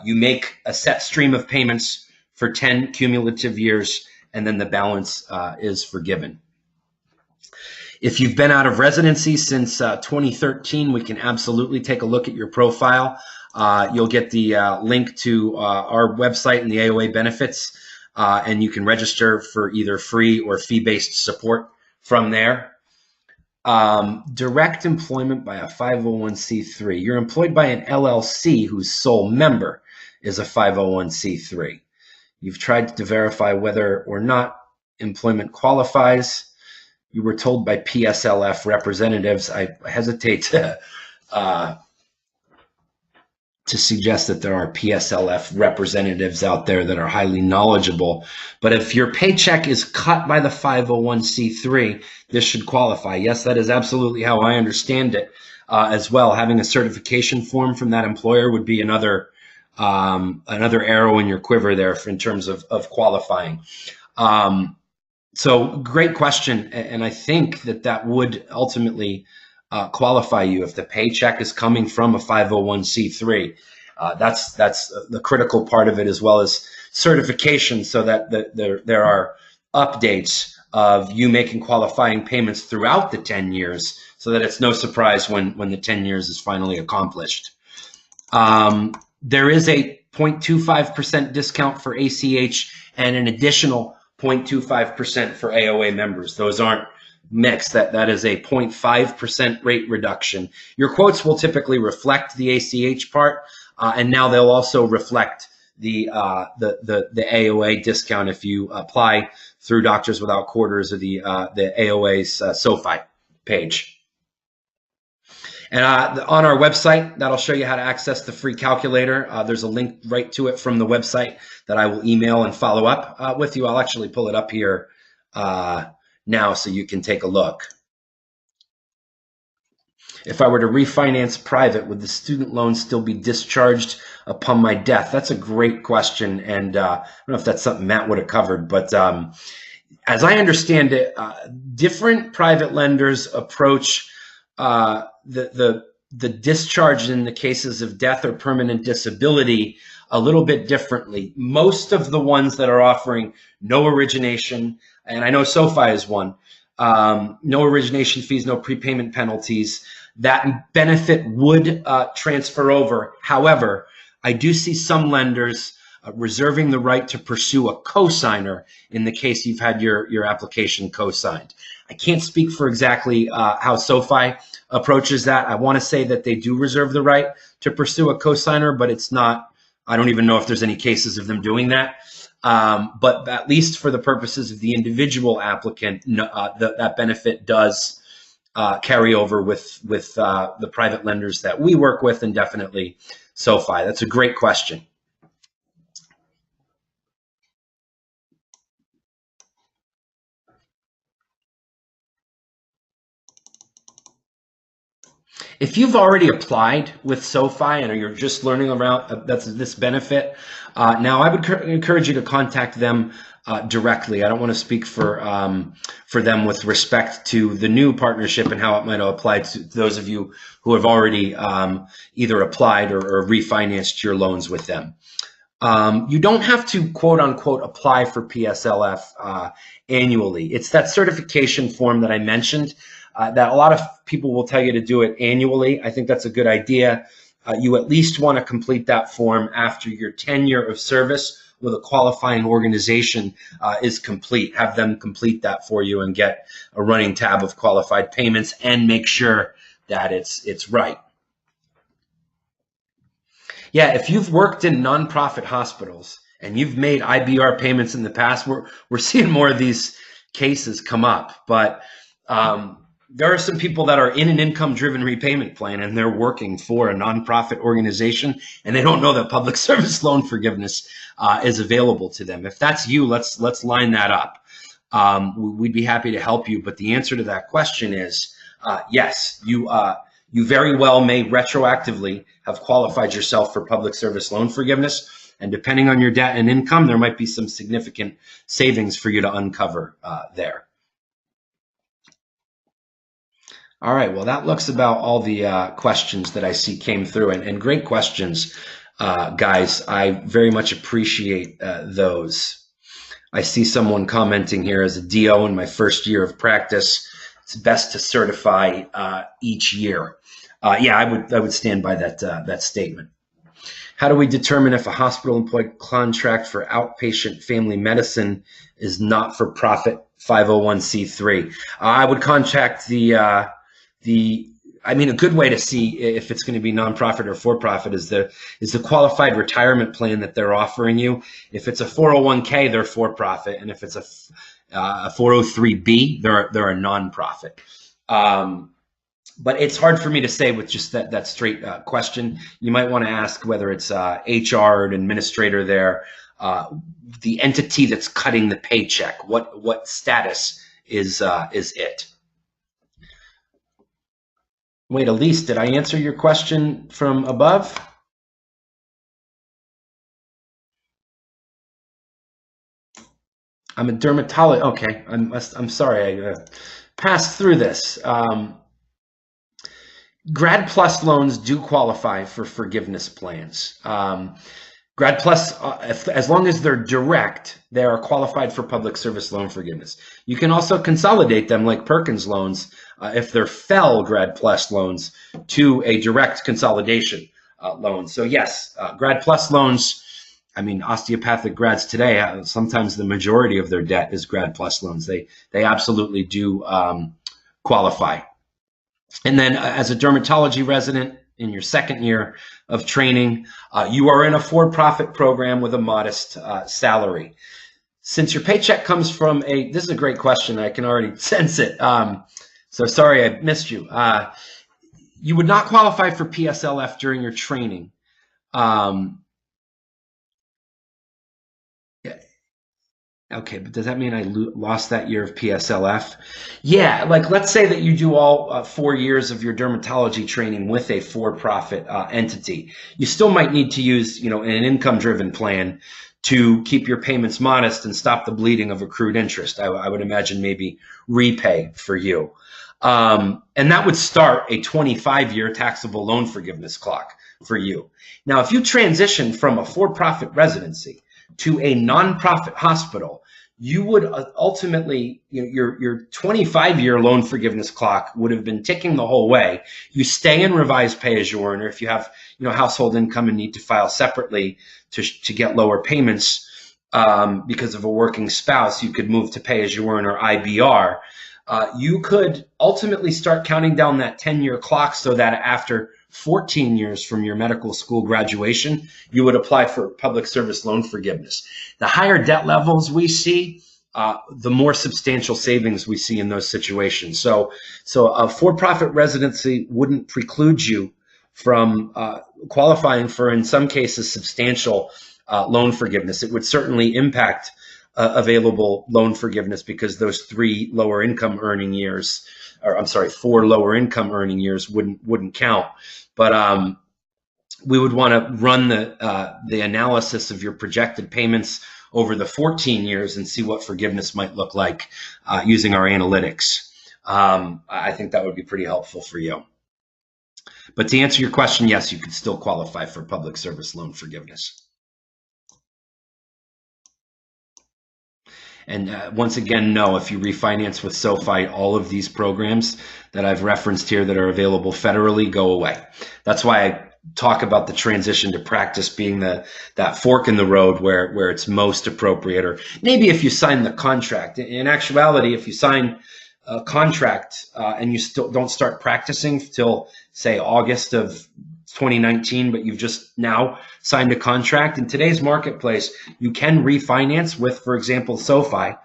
You make a set stream of payments for 10 cumulative years, and then the balance is forgiven. If you've been out of residency since 2013, we can absolutely take a look at your profile. You'll get the link to our website and the AOA benefits, and you can register for either free or fee-based support from there. Direct employment by a 501c3. You're employed by an LLC whose sole member is a 501c3. You've tried to verify whether or not employment qualifies. You were told by PSLF representatives. I hesitate to suggest that there are PSLF representatives out there that are highly knowledgeable. But if your paycheck is cut by the 501c3, this should qualify. Yes, that is absolutely how I understand it as well. Having a certification form from that employer would be another arrow in your quiver there in terms of qualifying. So great question. And I think that would ultimately qualify you if the paycheck is coming from a 501c3. That's the critical part of it, as well as certification, so that there are updates of you making qualifying payments throughout the 10 years, so that it's no surprise when the 10 years is finally accomplished. There is a 0.25% discount for ACH and an additional 0.25% for AOA members. Those aren't mixed. That is a 0.5% rate reduction. Your quotes will typically reflect the ACH part, and now they'll also reflect the AOA discount if you apply through Doctors Without Quarters or the AOA's SoFi page. And on our website, that'll show you how to access the free calculator. There's a link right to it from the website that I will email and follow up with you. I'll actually pull it up here now so you can take a look. If I were to refinance private, would the student loan still be discharged upon my death? That's a great question, and I don't know if that's something Matt would have covered, but as I understand it, different private lenders approach the discharge in the cases of death or permanent disability a little bit differently. Most of the ones that are offering no origination, and I know SoFi is one, no origination fees, no prepayment penalties, that benefit would transfer over. However, I do see some lenders reserving the right to pursue a cosigner in the case you've had your application co-signed. I can't speak for exactly how SoFi approaches that. I want to say that they do reserve the right to pursue a cosigner, but it's not, I don't even know if there's any cases of them doing that. But at least for the purposes of the individual applicant, that benefit does carry over with the private lenders that we work with, and definitely SoFi. That's a great question. If you've already applied with SoFi and you're just learning around this benefit, now I would encourage you to contact them directly. I don't want to speak for them with respect to the new partnership and how it might apply to those of you who have already either applied or refinanced your loans with them. You don't have to quote unquote apply for PSLF annually. It's that certification form that I mentioned that a lot of people will tell you to do it annually. I think that's a good idea. You at least want to complete that form after your tenure of service with a qualifying organization is complete. Have them complete that for you and get a running tab of qualified payments and make sure that it's right. Yeah, if you've worked in nonprofit hospitals and you've made IBR payments in the past, we're seeing more of these cases come up. But there are some people that are in an income-driven repayment plan and they're working for a nonprofit organization and they don't know that public service loan forgiveness is available to them. If that's you, let's line that up. We'd be happy to help you. But the answer to that question is yes, you very well may retroactively have qualified yourself for public service loan forgiveness. And depending on your debt and income, there might be some significant savings for you to uncover there. All right, well, that looks about all the questions that I see came through, and great questions, guys. I very much appreciate those. I see someone commenting here, as a DO in my first year of practice, it's best to certify each year. Yeah, I would stand by that statement. How do we determine if a hospital-employed contract for outpatient family medicine is not-for-profit 501c3? I would contact I mean, a good way to see if it's going to be nonprofit or for-profit is the qualified retirement plan that they're offering you. If it's a 401k, they're for-profit, and if it's a 403b, they're a nonprofit. But it's hard for me to say with just that straight question. You might want to ask whether it's HR or an administrator there, the entity that's cutting the paycheck. What status is it? Wait, Elise, did I answer your question from above? I'm a dermatologist. Okay, I'm sorry. I passed through this. Grad Plus loans do qualify for forgiveness plans. Grad Plus, as long as they're direct, they are qualified for public service loan forgiveness. You can also consolidate them like Perkins loans if they're FEL Grad Plus loans to a direct consolidation loan. So yes, Grad Plus loans, I mean, osteopathic grads today, sometimes the majority of their debt is Grad Plus loans. They absolutely do qualify. And then as a dermatology resident in your second year of training, you are in a for-profit program with a modest salary. Since your paycheck comes from this is a great question. I can already sense it. So sorry I missed you. You would not qualify for PSLF during your training. Okay, but does that mean I lost that year of PSLF? Yeah, like let's say that you do all 4 years of your dermatology training with a for-profit entity. You still might need to use, an income-driven plan to keep your payments modest and stop the bleeding of accrued interest. I would imagine maybe repay for you. And that would start a 25-year taxable loan forgiveness clock for you. Now, if you transition from a for-profit residency to a nonprofit hospital, you would ultimately, your 25-year loan forgiveness clock would have been ticking the whole way. You stay in revised pay-as-you-earn, or if you have, household income and need to file separately to get lower payments because of a working spouse, you could move to pay-as-you-earn or IBR. You could ultimately start counting down that 10-year clock so that after 14 years from your medical school graduation, you would apply for public service loan forgiveness. The higher debt levels we see, the more substantial savings we see in those situations. So a for-profit residency wouldn't preclude you from qualifying for, in some cases, substantial loan forgiveness. It would certainly impact available loan forgiveness because those 4 lower income earning years wouldn't count. But we would want to run the analysis of your projected payments over the 14 years and see what forgiveness might look like using our analytics. I think that would be pretty helpful for you. But to answer your question, yes, you could still qualify for public service loan forgiveness. And once again, no, if you refinance with SoFi, all of these programs that I've referenced here that are available federally go away. That's why I talk about the transition to practice being that fork in the road where it's most appropriate. Or maybe if you sign the contract. In actuality, if you sign a contract and you still don't start practicing till, say, August of 2019, but you've just now signed a contract, in today's marketplace, you can refinance with, for example, SoFi,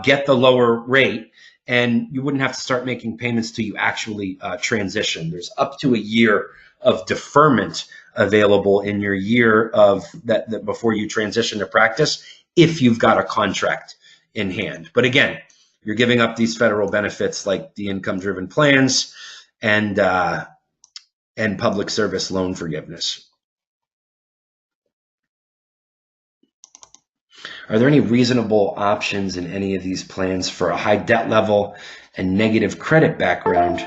get the lower rate, and you wouldn't have to start making payments till you actually transition. There's up to a year of deferment available in your year of that before you transition to practice, if you've got a contract in hand. But again, you're giving up these federal benefits like the income-driven plans and public service loan forgiveness. Are there any reasonable options in any of these plans for a high debt level and negative credit background,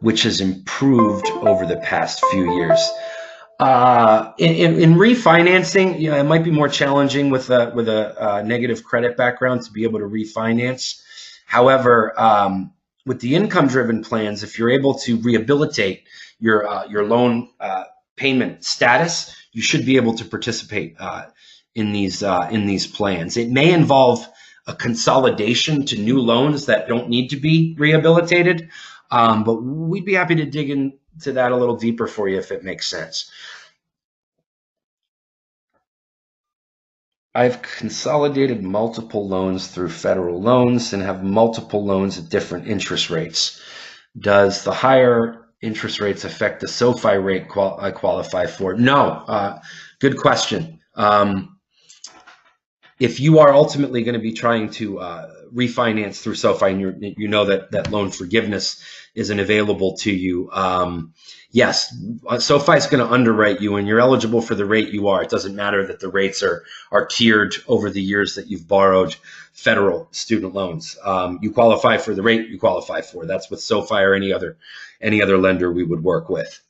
which has improved over the past few years? In refinancing, it might be more challenging with a negative credit background to be able to refinance. However, with the income-driven plans, if you're able to rehabilitate your loan payment status, you should be able to participate in these plans. It may involve a consolidation to new loans that don't need to be rehabilitated, but we'd be happy to dig into that a little deeper for you if it makes sense. I've consolidated multiple loans through federal loans and have multiple loans at different interest rates. Does the higher interest rates affect the SoFi rate I qualify for? No. Good question. If you are ultimately going to be trying to refinance through SoFi and you know that loan forgiveness isn't available to you, yes, SoFi is going to underwrite you and you're eligible for the rate you are. It doesn't matter that the rates are tiered over the years that you've borrowed federal student loans. You qualify for the rate you qualify for. That's with SoFi or any other lender we would work with.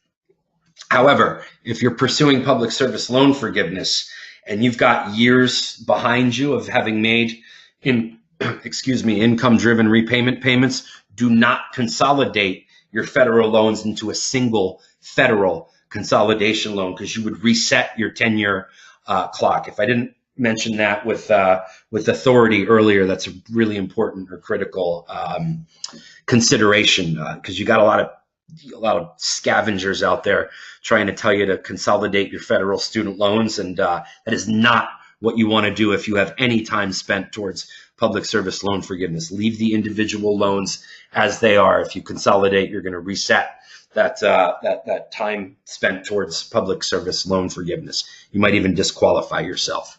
However, if you're pursuing public service loan forgiveness and you've got years behind you of having made income-driven repayment payments, do not consolidate your federal loans into a single federal consolidation loan, because you would reset your 10-year clock. If I didn't mention that with authority earlier, that's a really important or critical consideration, because you got a lot of scavengers out there trying to tell you to consolidate your federal student loans, and that is not what you want to do if you have any time spent towards public service loan forgiveness. Leave the individual loans as they are. If you consolidate, you're going to reset that time spent towards public service loan forgiveness. You might even disqualify yourself.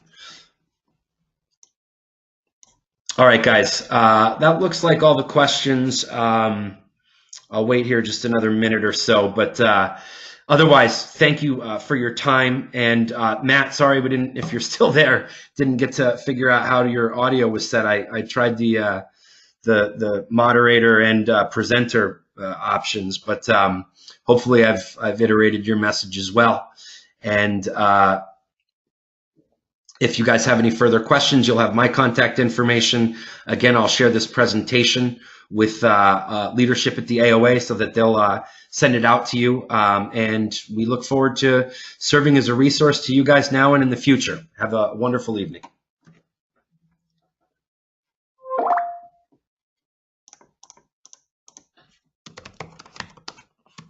All right, guys, that looks like all the questions. I'll wait here just another minute or so, but otherwise, thank you for your time. And Matt, sorry we didn't, if you're still there, didn't get to figure out how your audio was set. I tried the moderator and presenter options, but hopefully I've iterated your message as well. And if you guys have any further questions, you'll have my contact information. Again, I'll share this presentation with leadership at the AOA so that they'll send it out to you. And we look forward to serving as a resource to you guys now and in the future. Have a wonderful evening.